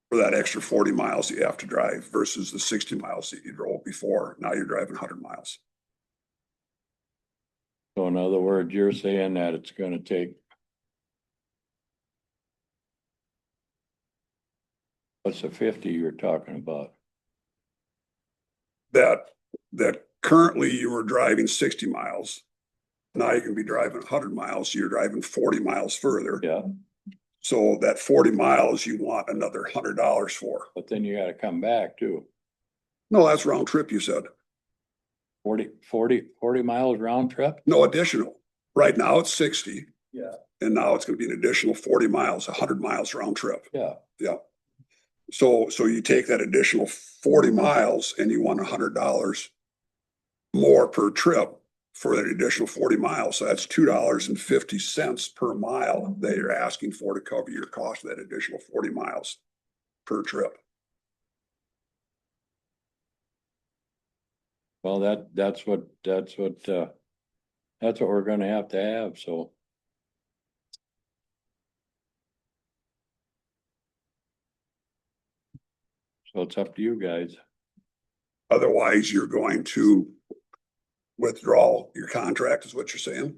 for that extra 40 miles you have to drive versus the 60 miles that you drove before. Now you're driving 100 miles. So in other words, you're saying that it's gonna take. What's the 50 you're talking about? That currently you were driving 60 miles. Now you can be driving 100 miles. So you're driving 40 miles further. Yeah, So that 40 miles you want another $100 for. but then you gotta come back too. No, that's round trip, you said. 40 miles round trip? No additional. Right now it's 60. Yeah. And now it's gonna be an additional 40 miles, 100 miles round trip. Yeah. Yeah. So you take that additional 40 miles and you want $100 more per trip for that additional 40 miles. So that's $2.50 per mile that you're asking for to cover your cost of that additional 40 miles per trip. Well, that's what we're gonna have to have, so. So it's up to you guys. Otherwise, you're going to withdraw your contract is what you're saying?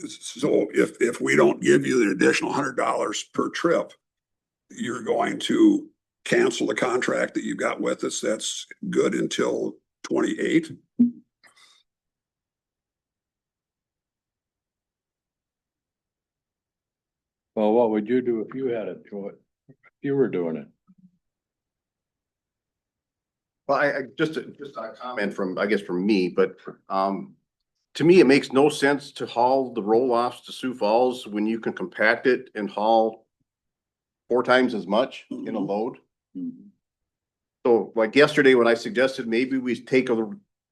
So if we don't give you the additional $100 per trip, you're going to cancel the contract that you've got with us. That's good until 28. Well, what would you do if you had it, if you were doing it? Well, I just a comment from, I guess, from me, but, to me, it makes no sense to haul the roll-offs to Sioux Falls when you can compact it and haul 4 times as much in a load. So like yesterday, when I suggested maybe we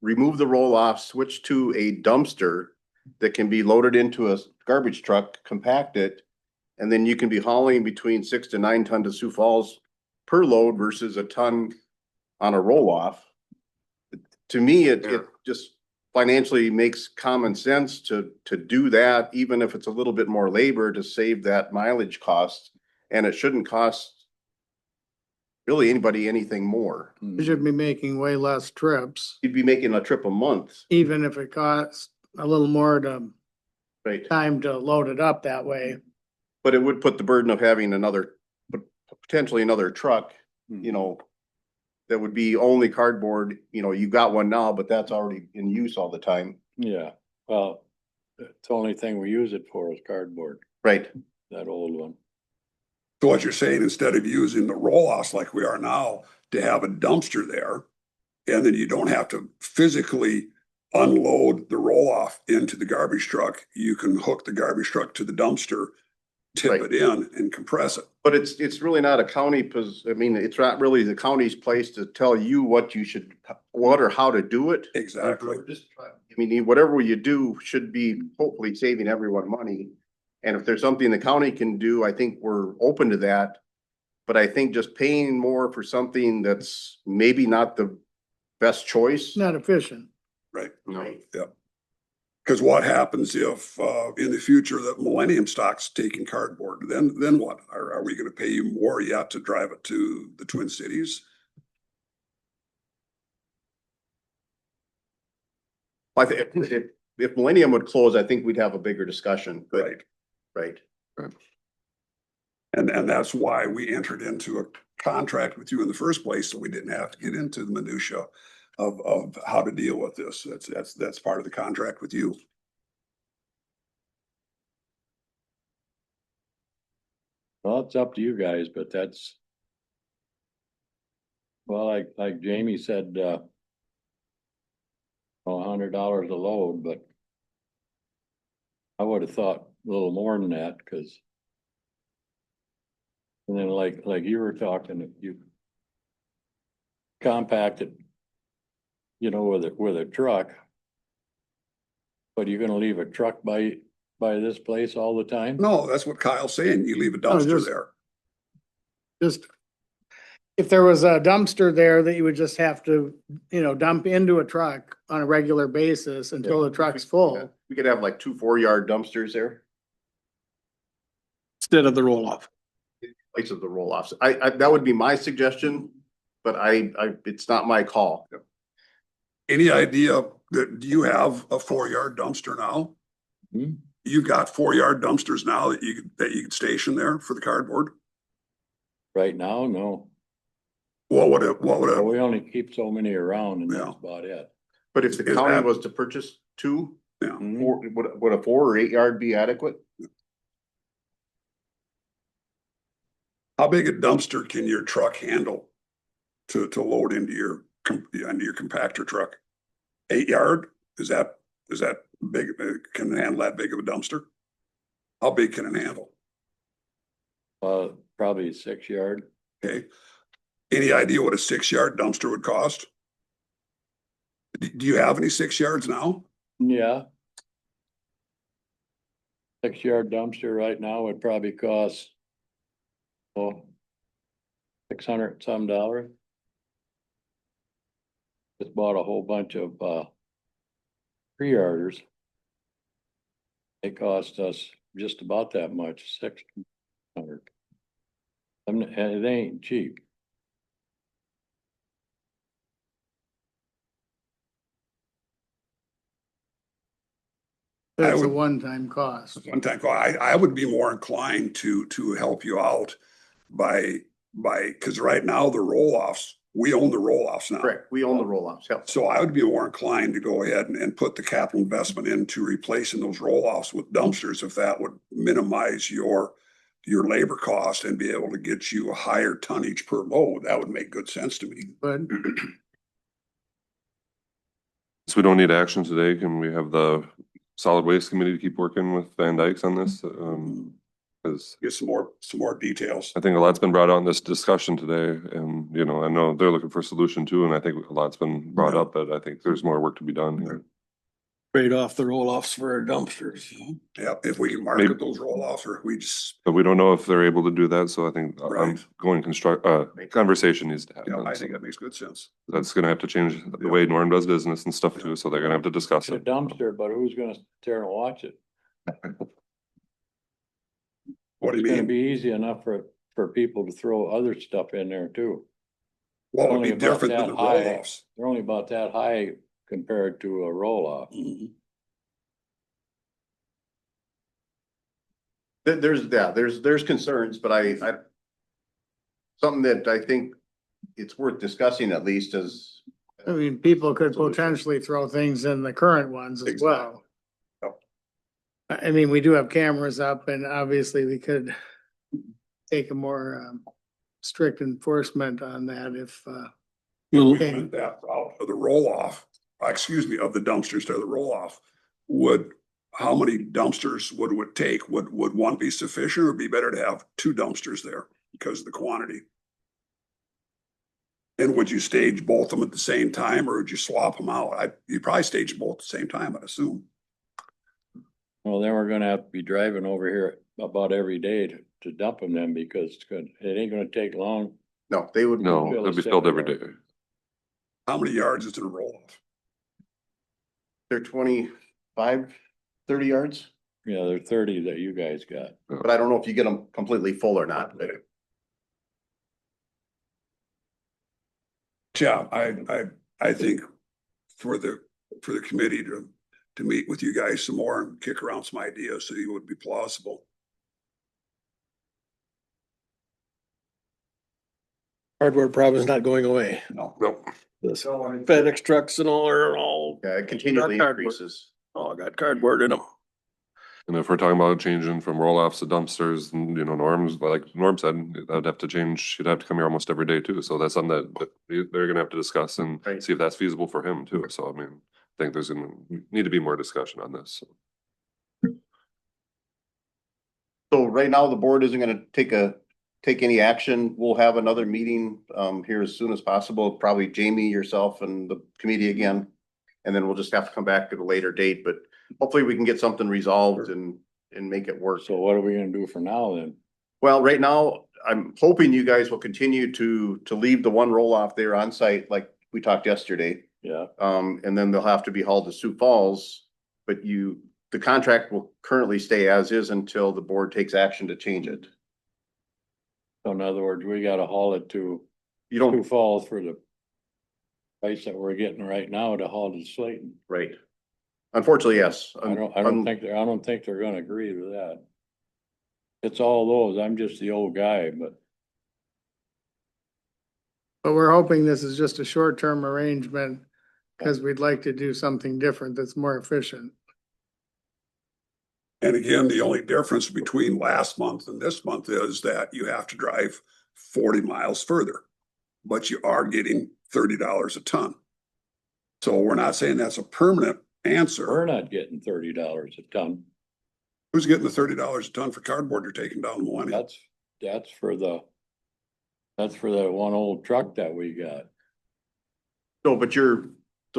remove the roll-off, switch to a dumpster that can be loaded into a garbage truck, compact it, and then you can be hauling between 6 to 9 ton to Sioux Falls per load versus a ton on a roll-off. To me, it just financially makes common sense to do that, even if it's a little bit more labor to save that mileage cost. And it shouldn't cost really anybody anything more. You should be making way less trips, You'd be making a trip a month, even if it costs a little more to right? time to load it up that way. But it would put the burden of having another, potentially another truck, you know, that would be only cardboard. You know, you got one now, but that's already in use all the time. Yeah, well, it's the only thing we use it for is cardboard, Right. that old one. So what you're saying, instead of using the roll-offs like we are now, to have a dumpster there, and then you don't have to physically unload the roll-off into the garbage truck, you can hook the garbage truck to the dumpster, tip Right. it in and compress it. But it's really not a county, I mean, it's not really the county's place to tell you what you should, what or how to do it. Exactly. I mean, whatever you do should be hopefully saving everyone money. And if there's something the county can do, I think we're open to that. But I think just paying more for something that's maybe not the best choice. Not efficient. Right. No. Yeah. Because what happens if, in the future that Millennium Stock's taking cardboard, then what? Are we gonna pay you more yet to drive it to the Twin Cities? I think if Millennium would close, I think we'd have a bigger discussion, but, Right. right. And that's why we entered into a contract with you in the first place, so we didn't have to get into the minutia of how to deal with this. That's part of the contract with you. Well, it's up to you guys, but that's. Well, like Jamie said, $100 a load, but. I would have thought a little more than that, cause. And then like you were talking, you. Compacted. You know, with a truck. But you're gonna leave a truck by this place all the time? No, that's what Kyle's saying. You leave a No, dumpster just- there. Just, if there was a dumpster there that you would just have to, dump into a truck on a regular basis until the truck's full. We could have like 2 4-yard dumpsters there, Instead of the roll off. place of the roll-offs. That would be my suggestion, but it's not my call. Any idea that, do you have a 4-yard dumpster now? Hmm? You got 4-yard dumpsters now that you could station there for the cardboard? Right now, no. What would But it, we only keep so many around and Yeah. that's about it. But if the Is county that- was to purchase 2, yeah, would a 4 or 8 yard be adequate? how big a dumpster can your truck handle to load into your compactor truck? 8 yard? Is that big? Can it handle that big of a dumpster? How big can it handle? Probably 6 yard. Okay. Any idea what a 6-yard dumpster would cost? Do you have any 6 yards now? Yeah. 6 yard dumpster right now would probably cost. $600 some dollars. Just bought a whole bunch of 3-yarders. It cost us just about that much, $600. And it ain't cheap. That's a would- one-time cost. One time, I would be more inclined to help you out by, because right now the roll-offs, we own the roll-offs now. Correct. We own the roll-offs. Yep. So I would be more inclined to go ahead and put the capital investment into replacing those roll-offs with dumpsters, if that would minimize your labor cost and be able to get you a higher tonnage per load. That would make good sense to me. But So we don't need action today. Can we have the solid waste committee to keep working with Van Dykes on this? Cause Get some more details. I think a lot's been brought out in this discussion today and, I know they're looking for a solution too. And I think a lot's been brought Yeah. up, but I think there's more work to be done here. trade off the roll-offs for our dumpsters. Yeah, if we can market those roll-offs, or we just, But we don't know if they're able to do that, so I think Right. going conversation needs to yeah, happen. I think that makes good sense. That's gonna have to change the way Norm does business and stuff too, so they're gonna have to discuss It's a it. dumpster, but who's gonna sit there and watch it? What do It's you gonna mean? be easy enough for people to throw other stuff in there too. What would only be about different than that the high. roll-offs? They're only about that high compared to a roll-off. Mhm. There's concerns, but I, something that I think it's worth discussing at least is. I mean, people could potentially throw things in the current ones as well. Exactly. I mean, we do have cameras up and obviously we could take a more strict enforcement on that if You'll- Okay. Went that route of the roll-off, excuse me, of the dumpsters to the roll-off, how many dumpsters would it take? Would one be sufficient, or be better to have two dumpsters there because of the quantity? And would you stage both of them at the same time, or would you swap them out? You'd probably stage them both at the same time, I'd assume. Well, then we're gonna have to be driving over here about every day to dump them then because it ain't gonna take long. No, they would. No, Fill it'll be the filled every second day. one. How many yards is it a roll-off? They're 25, 30 yards, Yeah, they're 30 that you guys got. but I don't know if you get them completely full or not. Yeah, I think for the committee to meet with you guys some more and kick around some ideas, so it would be plausible. Hardware problem is not going away. No. This FedEx trucks and all are all, Yeah, it continually Got cardboard. increases. all got cardboard in them. And if we're talking about changing from roll-offs to dumpsters, and Norm's, like Norm said, that'd have to change, you'd have to come here almost every day too, so that's something that they're gonna have to discuss and Right. see if that's feasible for him too, so I mean, I think there's gonna need to be more discussion on this. So right now, the board isn't gonna take any action. We'll have another meeting here as soon as possible, probably Jamie, yourself and the committee again. And then we'll just have to come back at a later date, but hopefully we can get something resolved and make it work. So what are we gonna do for now then? Well, right now, I'm hoping you guys will continue to leave the one roll off there on site like we talked yesterday. Yeah, And then they'll have to be hauled to Sioux Falls, but the contract will currently stay as is until the board takes action to change it. so in other words, we gotta haul it to You Sioux don't, Falls for the price that we're getting right now to haul to Slayton. right. Unfortunately, yes. I don't think they're gonna agree with that. It's all those, I'm just the old guy, but But we're hoping this is just a short-term arrangement because we'd like to do something different that's more efficient. And again, the only difference between last month and this month is that you have to drive 40 miles further, but you are getting $30 a ton. So we're not saying that's a permanent we're answer. not getting $30 a ton. Who's getting the $30 a ton for cardboard you're taking down the Millennium? That's for that one old truck that we got. No, but the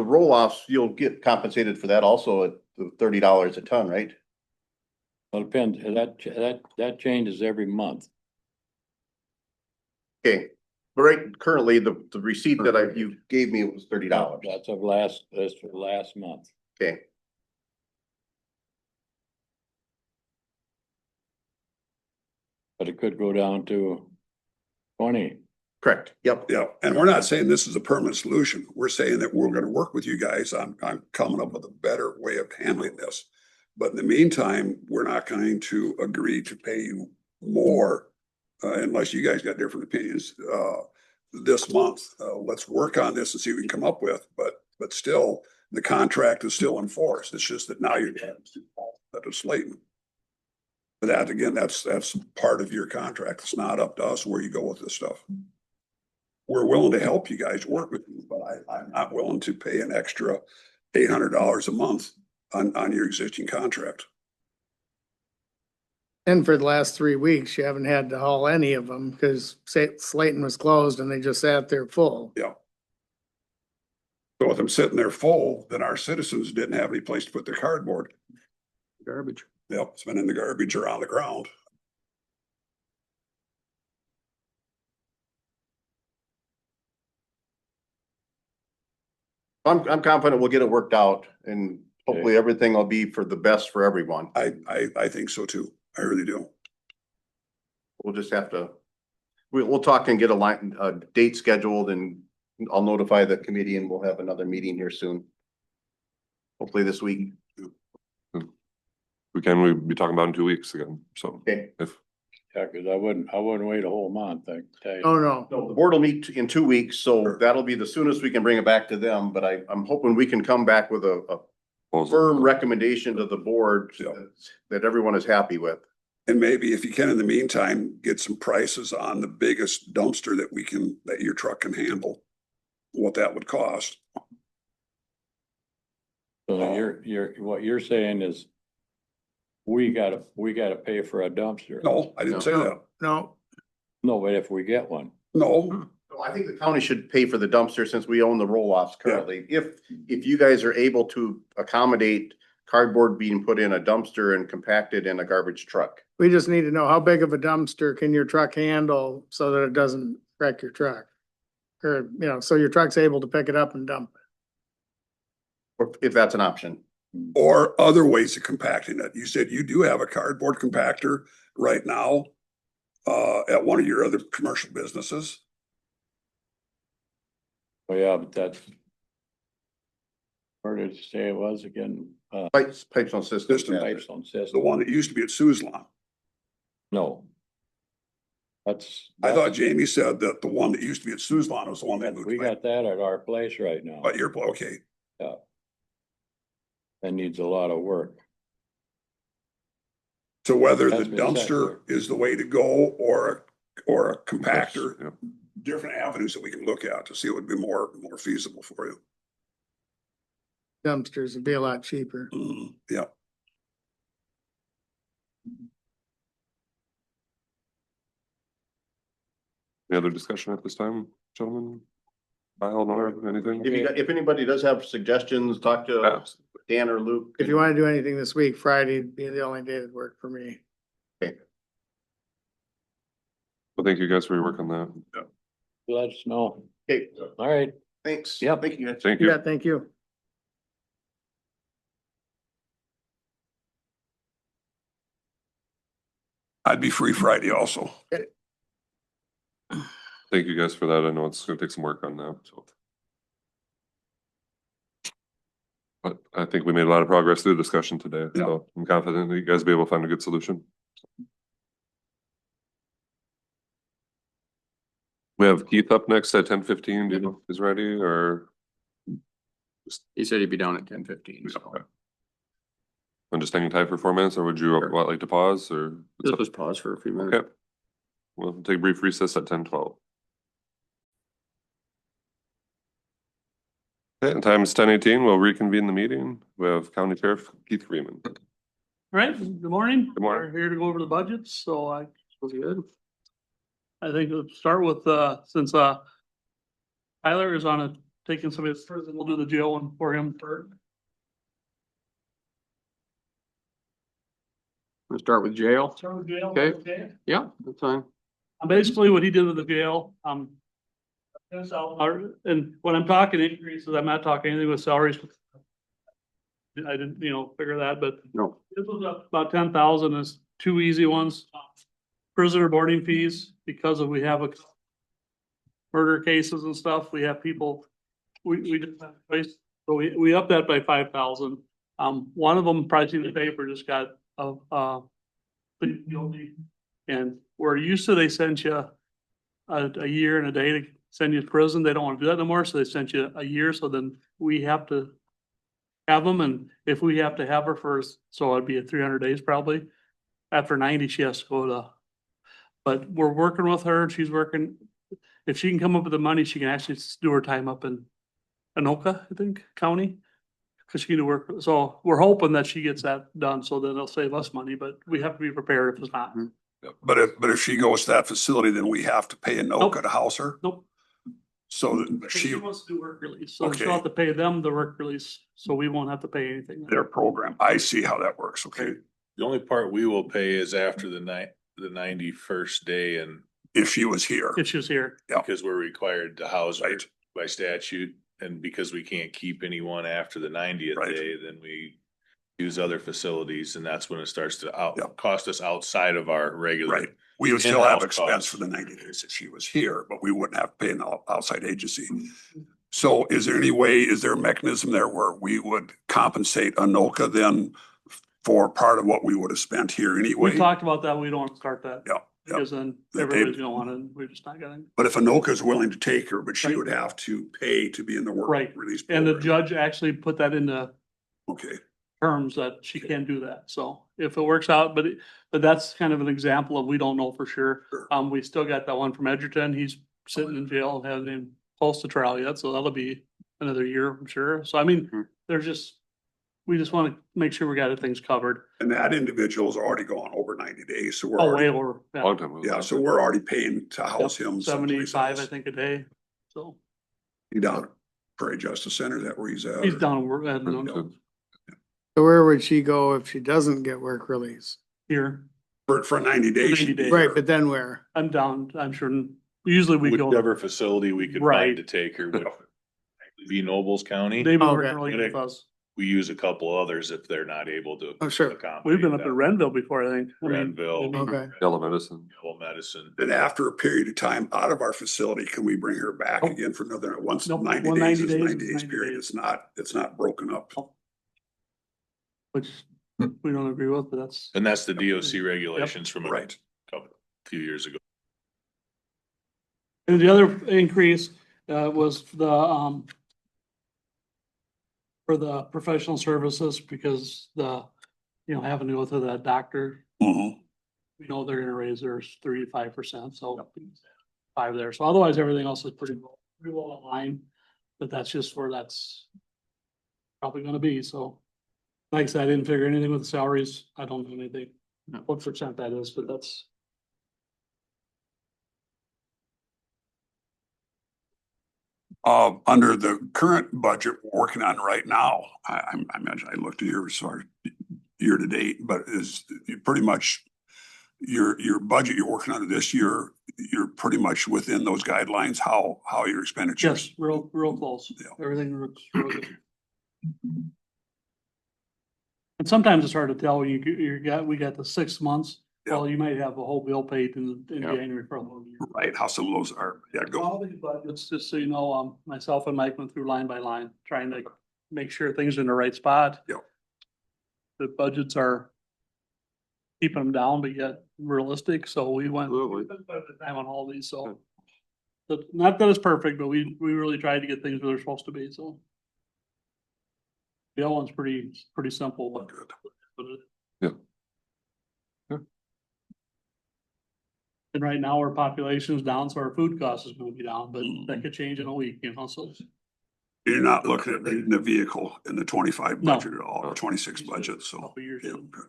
roll-offs, you'll get compensated for that also at the $30 a ton, right? Well, it depends, that changes every month. Okay, but right, currently, the receipt that you gave me was $30. That's for last month. Okay, But it could go down to 20. correct, yep. Yeah, and we're not saying this is a permanent solution. We're saying that we're gonna work with you guys on coming up with a better way of handling this. But in the meantime, we're not going to agree to pay you more unless you guys got different opinions this month. Let's work on this and see what we can come up with, but still, the contract is still in force. It's just that now you're at a Slayton. But that, again, that's part of your contract. It's not up to us where you go with this stuff. We're willing to help you guys work with you, but I'm not willing to pay an extra $800 a month on your existing contract. And for the last 3 weeks, you haven't had to haul any of them because Slayton was closed and they just sat there full. Yeah. So with them sitting there full, then our citizens didn't have any place to put their cardboard. Garbage. Yep, it's been in the garbage or on the ground. I'm confident we'll get it worked out and hopefully everything will be for the best for everyone. I think so too. I really do. We'll just have to, we'll talk and get a date scheduled, and I'll notify the committee and we'll have another meeting here soon. Hopefully this week. We'll be talking about in 2 weeks again, so. Okay. If, Yeah, cause I wouldn't wait a whole month, I can tell you. Oh, no. No, the board will meet in 2 weeks, so that'll be the soonest we can bring it back to them, but I'm hoping we can come back with a firm recommendation to the board that everyone is happy with. and maybe if you can, in the meantime, get some prices on the biggest dumpster that your truck can handle, what that would cost. So what you're saying is we gotta pay for a dumpster. No, I didn't say that. No, No, but if we get one, No, No, I think the county should pay for the dumpster since we own the roll-offs currently. If you guys are able to accommodate cardboard being put in a dumpster and compacted in a garbage truck. we just need to know how big of a dumpster can your truck handle so that it doesn't wreck your truck? Or, so your truck's able to pick it up and dump it. Or if that's an option. or other ways of compacting it. You said you do have a cardboard compactor right now at one of your other commercial businesses. oh yeah, but that's. Where did it say it was again? Pipestone system. Pipestone The system, one that used to be at Suzlon. no. That's. I thought Jamie said that the one that used to be at Suzlon was the one that moved. We got that at our place right now. But you're okay. Yeah. That needs a lot of work. So whether the That's been said, dumpster is the way to go or a compactor, Yep. different avenues that we can look at to see what would be more feasible for you. Dumpsters would be a lot cheaper. Yeah. Any other discussion at this time, gentlemen? Kyle, Nora, anything? If anybody does have suggestions, talk to Dan or Luke. If you want to do anything this week, Friday'd be the only day that worked for me. Well, thank you guys for your work on that. Let us know. Okay, All right. thanks. Yep. Thank you guys. Thank you. Yeah, thank you. I'd be free Friday also. Thank you guys for that. I know it's gonna take some work on that, so. But I think we made a lot of progress through the discussion today, so I'm confident that you guys will be able to find a good solution. We have Keith up next at 10:15. Do you know if he's ready or? He said he'd be down at 10:15, so. Okay. I'm just hanging tight for 4 minutes, or would you like to pause or? Just let's pause for a few minutes. Okay. We'll take a brief recess at 10:12. Okay, and time is 10:18. We'll reconvene the meeting. We have County Sheriff Keith Freeman. All right, good morning. Good morning. We're here to go over the budgets, so Was good. I think we'll start with, since, Tyler is on taking some of his prison, we'll do the jail one for him first. We'll start with jail. Start with jail. Okay. Yeah, that's fine. Basically what he did with the jail, and when I'm talking increases, I'm not talking anything with salaries. I didn't, figure that, but No. this was up about 10,000 is two easy ones. Prisoner boarding fees, because we have murder cases and stuff, we have people, we just have a place, so we upped that by 5,000. One of them, probably seen the paper, just got pleaded guilty. And where used to they sent you a year and a day to send you to prison, they don't want to do that no more, so they sent you a year, so then we have to have them, and if we have to have her first, so it'd be at 300 days probably. After 90, she has to go to, but we're working with her, she's working, if she can come up with the money, she can actually do her time up in Anoka, I think, county. Cause she can do work, so we're hoping that she gets that done, so then it'll save us money, but we have to be prepared if it's not. But if she goes to that facility, then we have to pay a NOCA to house her. Nope. So that She she, wants to do work release, so she'll Okay. have to pay them the work release, so we won't have to pay anything. their program, I see how that works, okay? The only part we will pay is after the 91st day, and If she was here, If she was here. Yeah. because we're required to house her Right. by statute, and because we can't keep anyone after the 90th Right. day, then we use other facilities, and that's when it starts to Yeah. cost us outside of our regular. right, we would still have In-house expense costs. for the 90 days if she was here, but we wouldn't have to pay an outside agency. So is there any way, is there a mechanism there where we would compensate Anoka then for part of what we would have spent here We anyway? talked about that, we don't want to start that, Yeah, yeah. because then They- everybody's gonna want it, we're just not gonna. But if Anoka's willing to take her, but she Right. would have to pay to be in the work Right. release And the program. judge actually put that into Okay, terms that she can't do that, so if it works out, but that's kind of an example of, we don't know for sure. Sure. We still got that one from Edgerton, he's sitting in jail and hasn't even close to trial yet, so that'll be another year, I'm sure. So I mean, there's just, we just wanna make sure we got things covered. and that individual's already gone over 90 days, so we're Oh, way already, over, Long time ago. yeah, so we're already paying to house him. someplace 75, I else. think, a day, so He down at Prairie Justice Center, is that where he's at? he's or- down, we're, no, So where would she go if she doesn't get work release? here, For 90 days. 90 she'd be days. Right, here. but then where? I'm down, I'm sure, usually we go, Whichever facility we could Right. find to take her would be Nobles County. they've been Okay. working really good with us. We use a couple others if they're not able to. Oh, sure. accommodate We've been up that. in Renville before, I think. I mean, Renville. Okay. Yellow medicine. Yellow medicine. Then after a period of time out of our facility, can we bring her back again for another, once Nope, 90 one days 90 is days 90 is days 90 period? days. It's not broken up. Which we don't agree with, but that's. And that's the DOC regulations from a Right. few years ago. And the other increase, was for the professional services, because having to go to the doctor, Mhm. we know they're gonna raise theirs 3 to 5%, so 5 there. So otherwise, everything else is pretty well aligned, but that's just where that's probably gonna be, so. Like I said, I didn't figure anything with the salaries. I don't know anything, what percent that is, but that's. Under the current budget we're working on right now, I imagine I looked at your sort of year to date, but is you pretty much your budget you're working on this year, you're pretty much within those guidelines, how your expenditures. Yes, real close. Yeah. Everything looks real good. And sometimes it's hard to tell, when we got the 6 months, well, you might have a whole bill paid in Yeah. January for a whole year. Right, how some of those are, yeah, go. All these budgets, just so you know, myself and Mike went through line by line, trying to make sure things are in the right spot. Yep. The budgets are keeping them down, but yet realistic, so we went. Absolutely. spent quite a bit of time on all these, so. But not that it's perfect, but we really tried to get things where they're supposed to be, so. The other one's pretty simple, but. Yeah. And right now our population is down, so our food cost is gonna be down, but that could change in a week, so. You're not looking at the vehicle in the 25 No. budget at all, or 26 budget, so. Couple years yeah, in. good.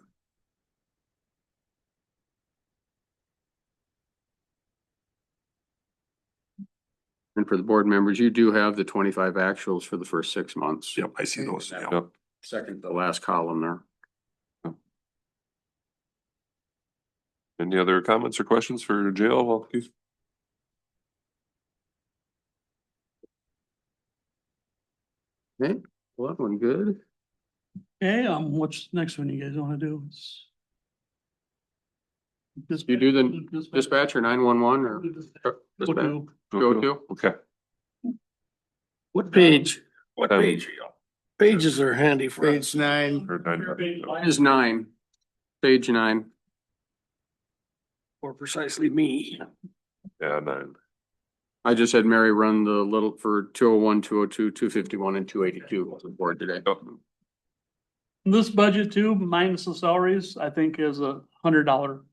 And for the board members, you do have the 25 actuals for the first 6 months. Yep, I see those, yeah. Yep. Second, the last column there. Any other comments or questions for jail? Well, Keith? Okay, well, that one good. Okay, what's next one you guys wanna do? You do the dispatcher 911 or dispatch? Go to. Okay. What page? What Um, page are you on? Pages are handy for us. Page 9. Or nine. Mine is 9, page 9. Or precisely me. Yeah, 9. I just had Mary run the little for 201, 202, 251 and 282 with the board today. This budget too, minus the salaries, I think is $100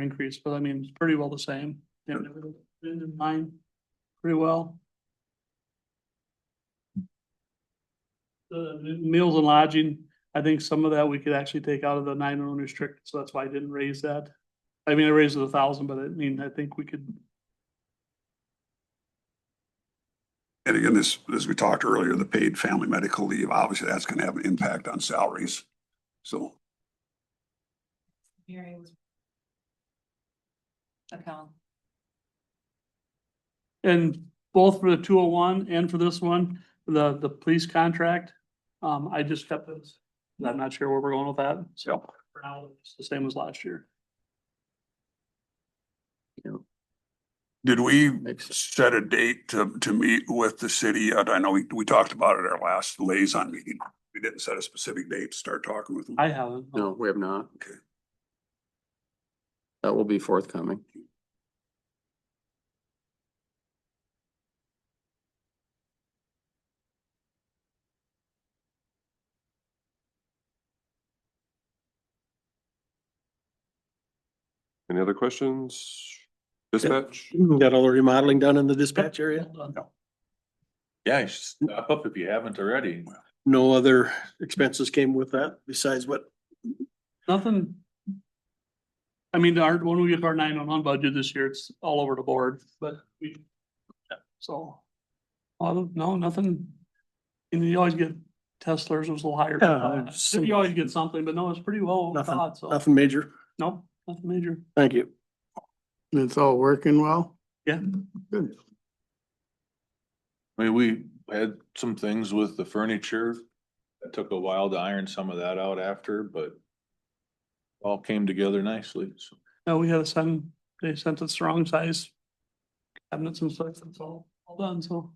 increase, but I mean, it's pretty well the same. In mine, pretty well. The meals and lodging, I think some of that we could actually take out of the 911 restricted, so that's why I didn't raise that. I mean, I raised it 1,000, but I mean, I think we could. And again, this, as we talked earlier, the paid family medical leave, obviously that's gonna have an impact on salaries. So, Account. And both for the 201 and for this one, the police contract, I just kept it. I'm not sure where we're going with that. So for now, it's the same as last year. did we Makes sense. set a date to meet with the city? I know we talked about it at our last liaison meeting. We didn't set a specific date to start talking with them. I haven't. No, we have not. Okay. That will be forthcoming. Any other questions? Dispatch? Got all the remodeling done in the dispatch area? Yeah, you should stop up if you haven't already. No other expenses came with that besides what? Nothing. I mean, when we get to our 911 budget this year, it's all over the board, but so. No, nothing. And you always get Teslas, it was a little higher. Yeah, You always get something, but no, it's pretty well Nothing, thought, so. nothing major. No, nothing major. Thank you. It's all working well? Yeah. Good. I mean, we had some things with the furniture. It took a while to iron some of that out after, but all came together nicely. So No, we had they sent us the wrong size cabinets and stuff, it's all done, so.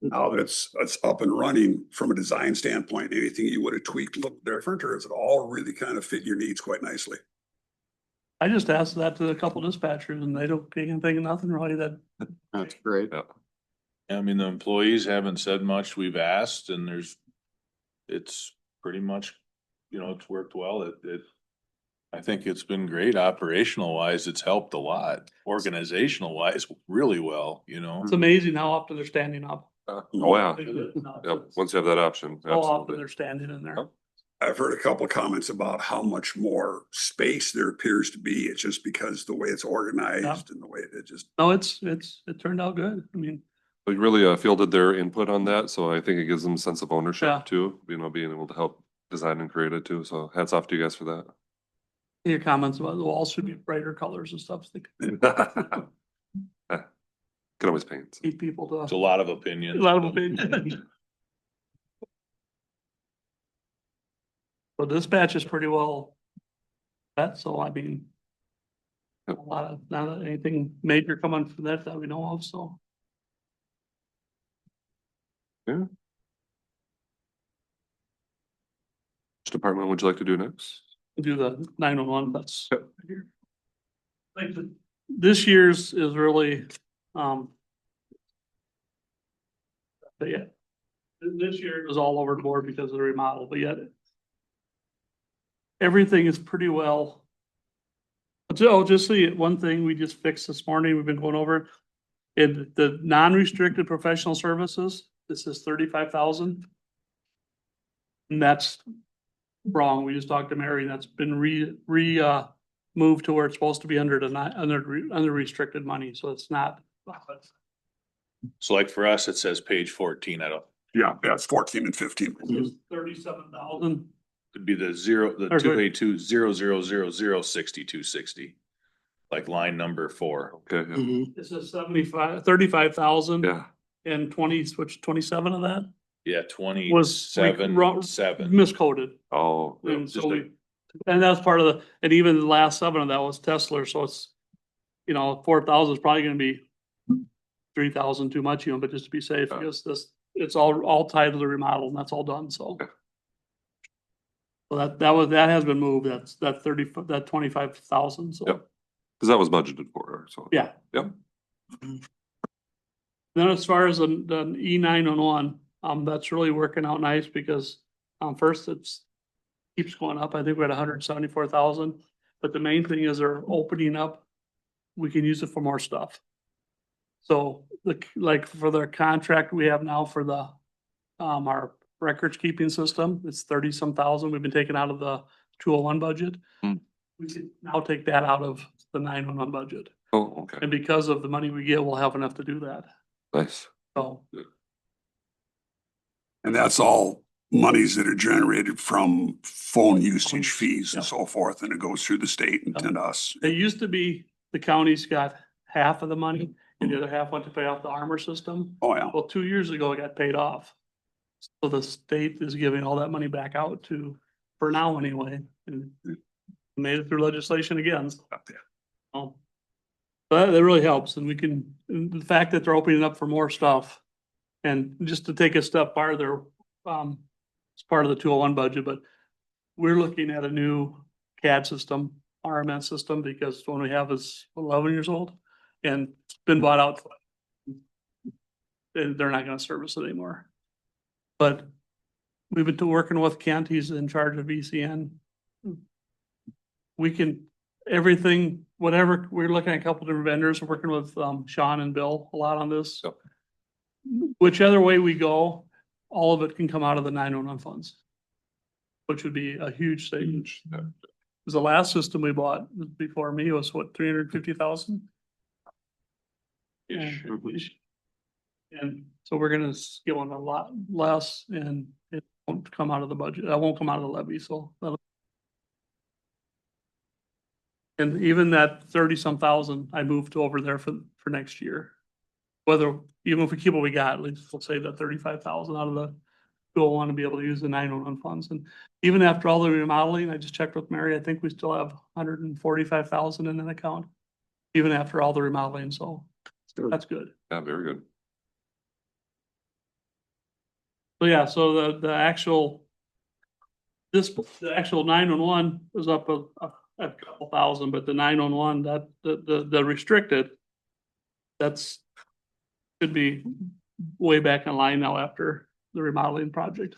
Now that it's up and running from a design standpoint, anything you would have tweaked look different, or is it all really kind of fit your needs quite nicely? I just asked that to a couple dispatchers and they can think of nothing really that. That's great. Yeah. I mean, the employees haven't said much. We've asked and it's pretty much, it's worked well. I think it's been great operational wise. It's helped a lot. Organizational wise, really well, It's amazing how often they're standing up. Oh, yeah. Yeah, once you have that option. How often Absolutely. they're standing in there. I've heard a couple of comments about how much more space there appears to be. It's just because the way it's organized and the way it just. No, it turned out good. I mean, We really fielded their input on that, so I think it gives them a sense of Yeah. ownership too, being able to help design and create it too. So hats off to you guys for that. your comments about the walls should be brighter colors and stuff. So they could Can always paint. keep people to. it's a lot of A opinions. lot of opinions. So dispatch is pretty well. So I mean. A lot of, not anything major coming from that we know of, so. Yeah. Which department would you like to do next? Do the 911, that's. Yep. Like this year's is really, but yeah. This year was all over the board because of the remodel, but yet. Everything is pretty well. So just see one thing we just fixed this morning, we've been going over. In the non-restricted professional services, this is 35,000. And that's wrong. We just talked to Mary, that's been moved to where it's supposed to be under restricted money, so it's not. So like for us, it says page 14. Yeah, it's 14 and 15. It's 37,000. It'd be the Or two eight two 000006260. Like line number 4. Okay, yeah. Mhm. It says 35,000 Yeah. and 27 of that Yeah, was 27.7. miscoded. Oh, yeah. And so and that's part of and even the last 7 of that was Tesla, so it's, 4,000 is probably gonna be 3,000 too much, but just to be safe, because it's all tied to the remodel and that's all done, so. Okay. So that has been moved, that 25,000, so. Yep. Cause that was budgeted for, so. Yeah. Yep. Then as far as the E911, that's really working out nice because, first keeps going up. I think we're at 174,000, but the main thing is they're opening up. We can use it for more stuff. So like for the contract we have now for the, our records keeping system, it's 30-some thousand. We've been taking out of the 201 budget. Hmm. We can now take that out of the 911 budget. Oh, okay. And because of the money we get, we'll have enough to do that. Nice. So, And that's all monies that are generated from phone usage fees and Yep. so forth, and it goes through the state and to us. It used to be the counties got half of the money and the other half went to pay off the armor system. Oh, yeah. Well, 2 years ago, it got paid off. So the state is giving all that money back out to, for now anyway, and made it through legislation again. Oh. But that really helps, and we can, and the fact that they're opening up for more stuff. And just to take a step farther, it's part of the 201 budget, but we're looking at a new CAD system, RMS system, because the one we have is 11 years old and it's been bought out. And they're not gonna service it anymore. But we've been working with Kent, he's in charge of ECN. We can, everything, whatever, we're looking at a couple different vendors, we're working with Sean and Bill a lot on this. Yep. Whichever way we go, all of it can come out of the 911 funds. Which would be a huge savings. Yeah. Cause the last system we bought before me was what, 350,000? Ish. And so we're gonna get one a lot less and it won't come out of the budget. That won't come out of the levy, so. And even that 30-some thousand, I moved over there for next year. Whether, even if we keep what we got, at least we'll save that 35,000 out of the, we'll want to be able to use the 911 funds. And even after all the remodeling, I just checked with Mary, I think we still have 145,000 in that account. Even after all the remodeling, so that's good. Yeah, very good. So yeah, so the actual, the actual 911 is up a couple thousand, but the 911, that, the restricted, that's, should be way back in line now after the remodeling project.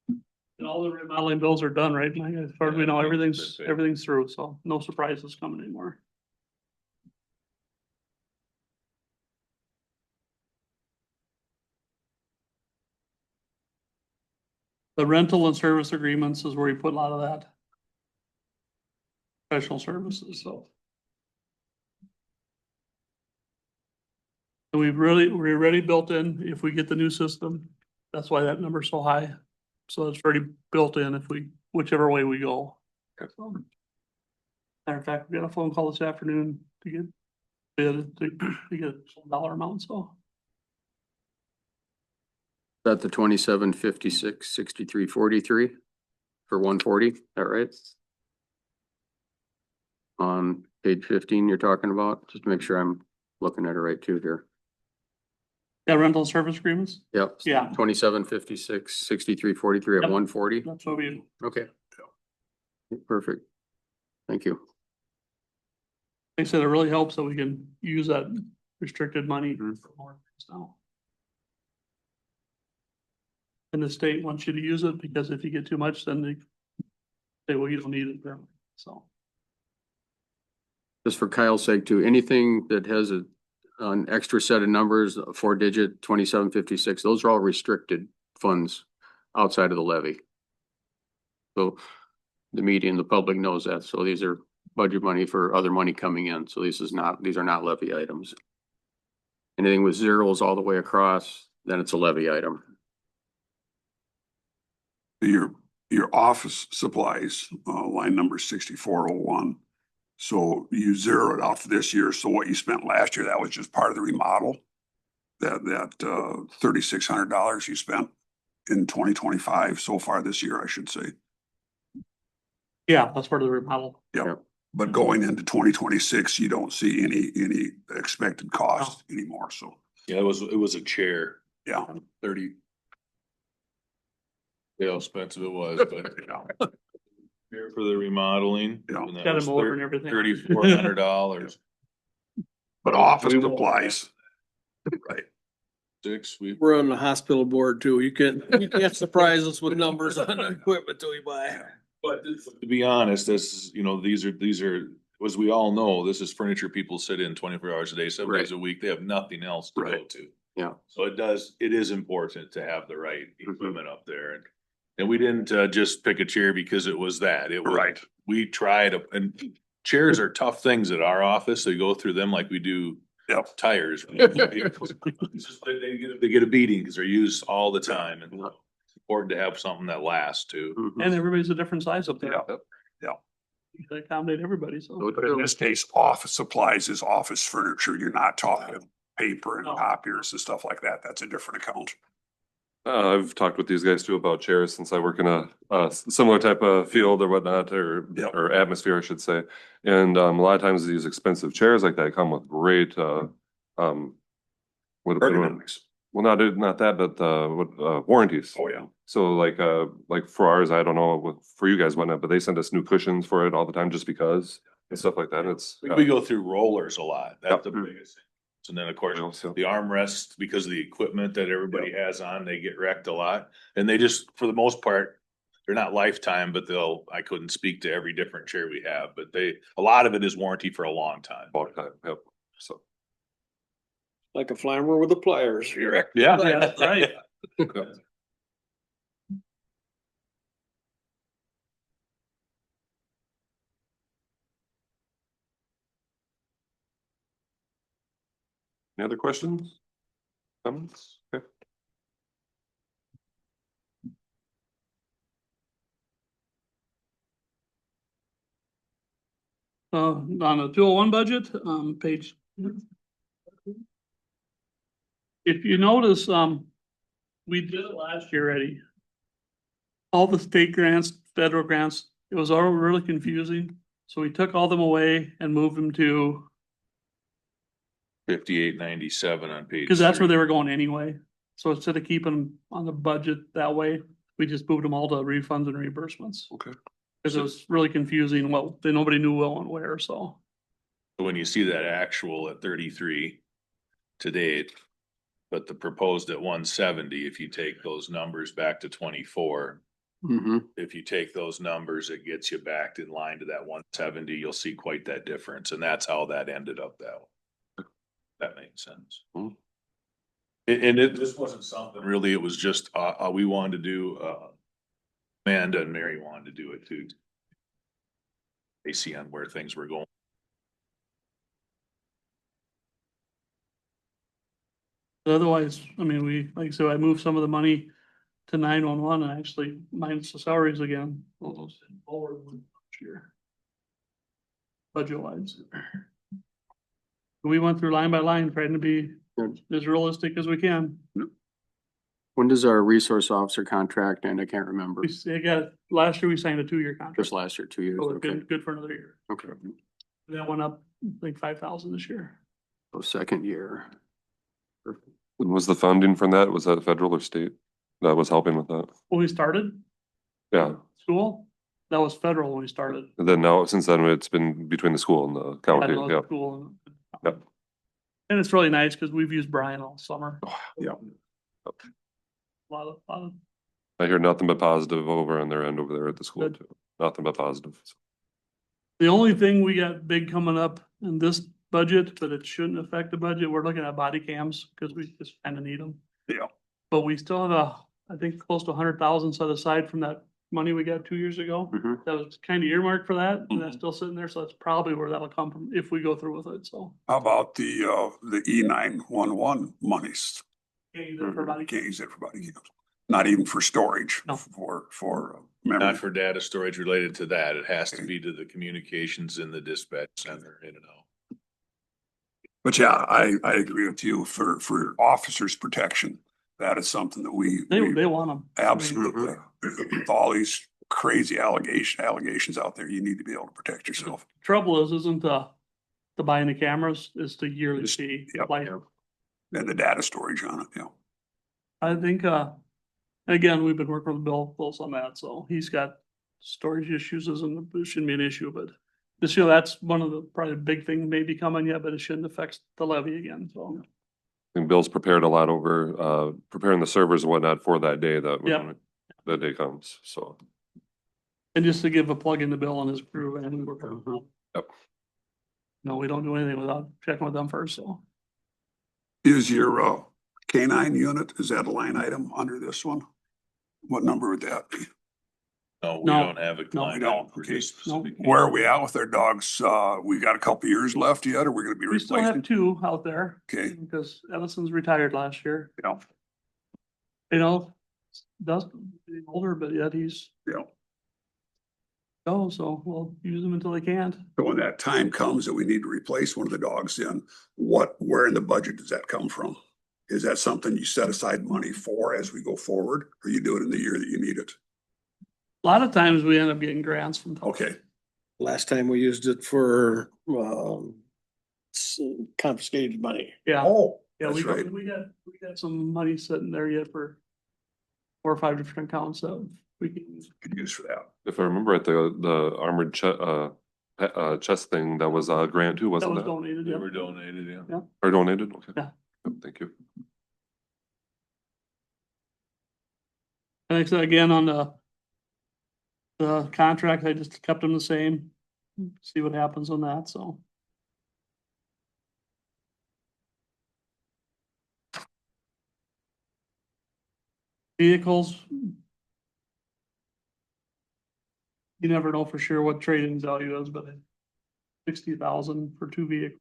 And all the remodeling bills are done, right? As far as we know, everything's through, so no surprises coming anymore. The rental and service agreements is where you put a lot of that. Professional services, so. And we're already built in, if we get the new system, that's why that number's so high. So it's already built in if we, whichever way we go. So, matter of fact, we got a phone call this afternoon to get bid, to get a dollar amount, so. That the 27566343 for 140, is that right? On page 15 you're talking about, just to make sure I'm looking at it right too here. Yeah, rental service agreements, Yep. Yeah. 27566343 at Yep. 140. that's what we, Okay. Perfect. Thank you. they said it really helps that we can use that restricted money for more things now. And the state wants you to use it because if you get too much, then they say, well, you don't need it, so. Just for Kyle's sake too, anything that has an extra set of numbers, a 4-digit 2756, those are all restricted funds outside of the levy. So the media and the public knows that. So these are budget money for other money coming in. So these are not levy items. Anything with zeros all the way across, then it's a levy item. Your office supplies, line number 6401. So you zero it out for this year. So what you spent last year, that was just part of the remodel. That $3,600 you spent in 2025 so far this year, I should say. Yeah, that's part of the remodel. Yeah. But going into 2026, you don't see any expected cost anymore. So Yeah, it was a chair. yeah. 30. Yeah, how expensive it was, but here for the remodeling. Yeah. and that Got was him over and everything. $3,400. But office supplies. Right. We're on the hospital board too. You can't surprise us with numbers on the equipment till we buy. But to be honest, this is, these are, as we all know, this is furniture people sit in 24 hours a day, 7 days a week. They have nothing else to go to. Yeah. So it is important to have the right equipment up there. And we didn't just pick a chair because it was that. It was, Right. we tried, and chairs are tough things at our office. They go through them like we do Yep. tires. It's just they get a beating because they're used all the time, and it's important to have something that lasts too. And everybody's a different size up there. Yeah. You can accommodate everybody, so. But in this case, office supplies is office furniture. You're not talking paper and No. copiers and stuff like that. That's a different account. I've talked with these guys too about chairs since I work in a similar type of field or whatnot, Yep. or atmosphere, I should say. And a lot of times these expensive chairs like that come with great what Ergonomics. well, not that, but warranties. Oh, yeah. So like for ours, I don't know for you guys whatnot, but they send us new cushions for it all the time just because and stuff like that. It's We go through rollers a lot. That's the Yep. biggest thing. And then, of course, so the armrests, because of the equipment that everybody has on, they get wrecked a lot. And they just, for the most part, they're not lifetime, but I couldn't speak to every different chair we have, but a lot of it is warranty for a long time. about time. Yep. So Like a flammer with the pliers. Yeah. Yeah, that's right. Any other questions? Comments? Okay. On the 201 budget, page. If you notice, we did it last year already. All the state grants, federal grants, it was all really confusing. So we took all them away and moved them to, 5897 on page. because that's where 3. they were going anyway. So instead of keeping them on the budget that way, we just moved them all to refunds and reimbursements. Okay. Because it was really confusing. Well, nobody knew what and where, so. When you see that actual at 33 to date, but the proposed at 170, if you take those numbers back to 24, if you take those numbers, it gets you back in line to that 170. You'll see quite that difference. And that's how that ended up that way. That makes sense. Mhm. And this wasn't something really, it was just, we wanted to do, Amanda and Mary wanted to do it too. They see on where things were going. Otherwise, I mean, like I said, I moved some of the money to 911 and actually minus the salaries again. Almost forward last year. Budget wise. We went through line by line, trying to be as realistic as we can. When does our resource officer contract end? I can't remember. Last year we signed a 2-year contract. Just last year, 2 years. So it's Okay. good for another year. Okay. That went up like 5,000 this year. So second year. And was the funding from that, was that federal or state that was helping with that? When we started Yeah. school, that was federal when we started. And then now, since then, it's been between the school and the county. Federal Yeah. school and- Yep. And it's really nice because we've used Brian all summer. Yeah. A lot of I hear nothing but positive over on their end over there at the school Good. too. Nothing but positive. The only thing we got big coming up in this budget, but it shouldn't affect the budget, we're looking at body cams, because we just kind of need them. Yeah. But we still have I think close to 100,000 set aside from that money we got 2 years ago. Mhm. That was kind of earmarked for that, and Mm-hmm. that's still sitting there, so that's probably where that'll come from if we go through with it, so. How about the E911 monies? Can't use it for body Can't use it for body cams. Not even for storage, No. for Not memory. for data storage related to that. It has to be to the communications in the dispatch center, in and out. But yeah, I agree with you for officers' protection. That is something that we They want them. absolutely, with all these crazy allegations out there, you need to be able to protect yourself. Trouble isn't the buying the cameras, it's the yearly Just- fee. yep. Like, And the data storage on it, yeah. I think, again, we've been working with Bill close on that, so he's got storage issues, it shouldn't be an issue, but this year, that's one of the probably big thing maybe coming yet, but it shouldn't affect the levy again, so. And Bill's prepared a lot over, preparing the servers and whatnot for that day Yeah. when that day comes, so. And just to give a plug in to Bill and his crew, and we work on it. Yep. No, we don't do anything without checking with them first, so. Is your K9 unit, is that a line item under this one? What number would that be? No, we No, don't have a no, line we don't. item for Okay. this specific. Where are we at with our dogs? We got a couple years left yet, or we're gonna be we still replacing? have two out there. Okay. Because Edison's retired last year, Yeah, you know, Dustin, getting older, but yet he's, yeah. so we'll use him until they can't. So when that time comes that we need to replace one of the dogs, then where in the budget does that come from? Is that something you set aside money for as we go forward, or you do it in the year that you need it? A lot of times we end up getting grants from. Okay, Last time we used it for, confiscated money. Yeah, oh, yeah, that's right. we got some money sitting there yet for 4 or 5 different accounts that we can use. Could use for that. If I remember right, the armored chest thing, that was a grant too, That wasn't was that? donated, They yeah. were donated, yeah. Yeah. Or donated? Okay. Yeah. Yep, thank you. And like I said, again, on the contract, I just kept them the same, see what happens on that, so. Vehicles. You never know for sure what trade-in value is, but 60,000 for 2 vehicles.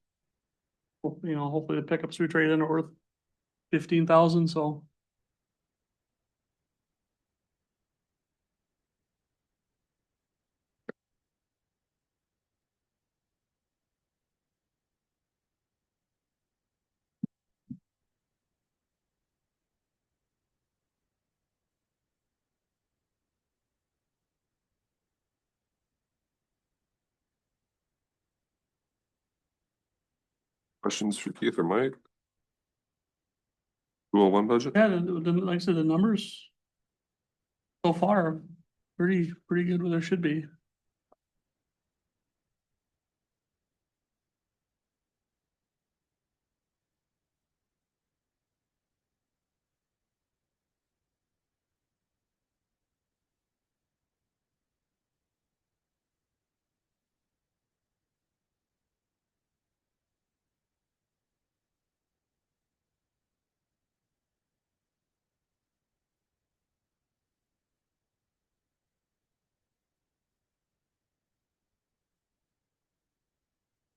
Well, you know, hopefully the pickups we trade in are worth 15,000, so. Questions for Keith or Mike? 201 budget? Yeah, like I said, the numbers so far, pretty good where there should be.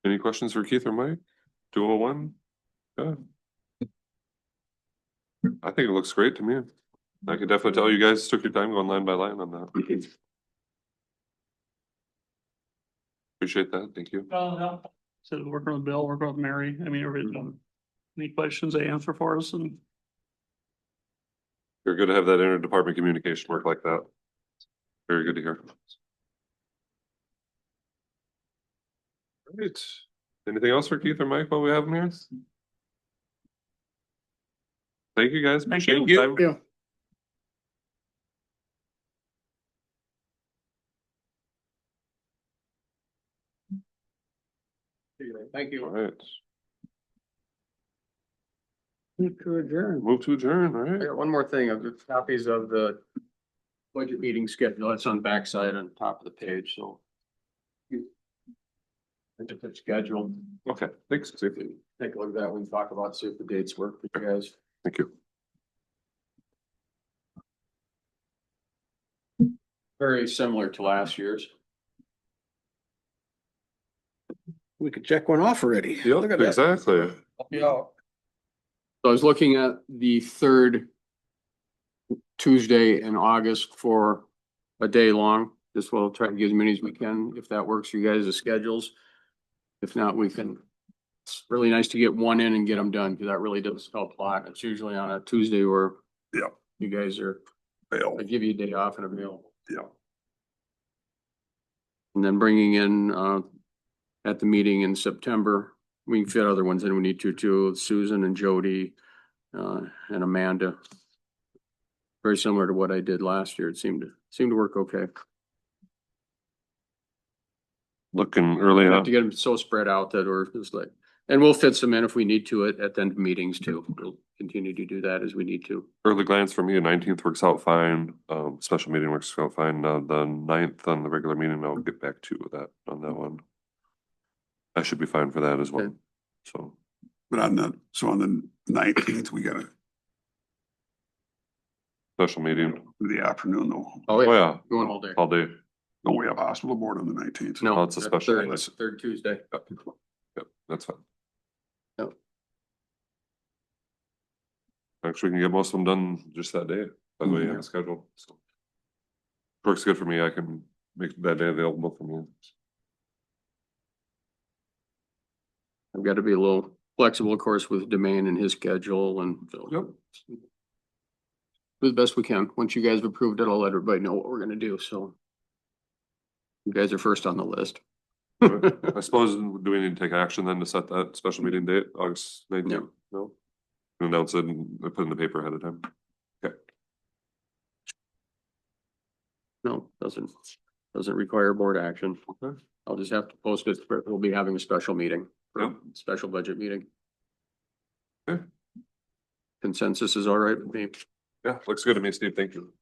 Any questions for Keith or Mike? 201? Good. I think it looks great to me. I could definitely tell you guys took your time going line by line on that. Appreciate that. Thank you. Yeah. So working with Bill, working with Mary, I mean, any questions they answer for us and. You're good to have that interdepartment communication work like that. Very good to hear. Right. Anything else for Keith or Mike while we have them here? Thank you, guys. Thank Appreciate you. your time. Yeah. Thank you. All right. Move to adjourn. Move to adjourn, all I right? got one more thing. I've got copies of the budget meeting schedule. It's on the backside on top of the page, so. It's a schedule. Okay, thanks. See you. Take a look at that when we talk about, see if the dates work for you guys. Thank you. Very similar to last year's. We could check one off already. Look Yep, at that. exactly. So I was looking at the third Tuesday in August for a day long. Just will try to get as many as we can, if that works for you guys' schedules. If not, we can, it's really nice to get one in and get them done, because that really does help a lot. It's usually on a Tuesday where Yeah. you guys are, Fail. I give you a day off and available. Yeah. And then bringing in, at the meeting in September, we can fit other ones in we need to too, Susan and Jody, and Amanda. Very similar to what I did last year. It seemed to work okay. Looking early Have on. to get them so spread out that we're just like, and we'll fit some in if we need to at the end of meetings too. We'll continue to do that as we need to. Early glance for me, 19th works out fine. Special meeting works out fine. The 9th on the regular meeting, I'll get back to that on that one. I should be fine for that as well. Okay. So, But on the 19th, we gotta special meeting. The afternoon though. Oh, Oh, yeah, yeah, going all day. all day. Don't we have hospital board on the 19th? No, Oh, it's a that's special third- one. Third Tuesday. Yep, that's fine. Yep. Actually, we can get most of them done just that day, by the way, on the schedule, so. Works good for me, I can make that day available for me. I've got to be a little flexible, of course, with Demain and his schedule and so. Yep. Do the best we can. Once you guys have approved it, I'll let everybody know what we're gonna do, so. You guys are first on the list. I suppose, do we need to take action then to set that special meeting date, August 19th? No. No? Announce it and put it in the paper ahead of time. Okay. No, doesn't require board action. Okay. I'll just have to post it, but we'll be having a special meeting, Yep. special budget meeting. Okay. Consensus is all right with me. Yeah, looks good to me, Steve, thank you.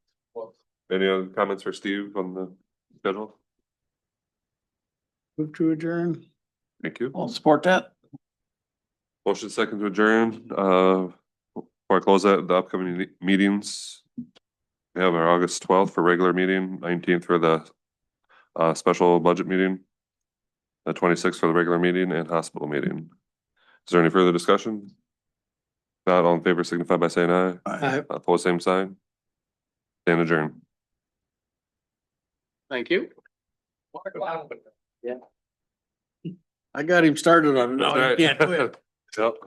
Any other comments for Steve on the schedule? Move to adjourn. Thank you. I'll support that. Motion second to adjourn, before I close that, the upcoming meetings. We have our August 12th for regular meeting, 19th for the special budget meeting. The 26th for the regular meeting and hospital meeting. Is there any further discussion? Not all in favor signify by saying aye. Opposed, same sign. Stand adjourned. Thank you. I got him started on it. That's Now right. you can't quit. Yep.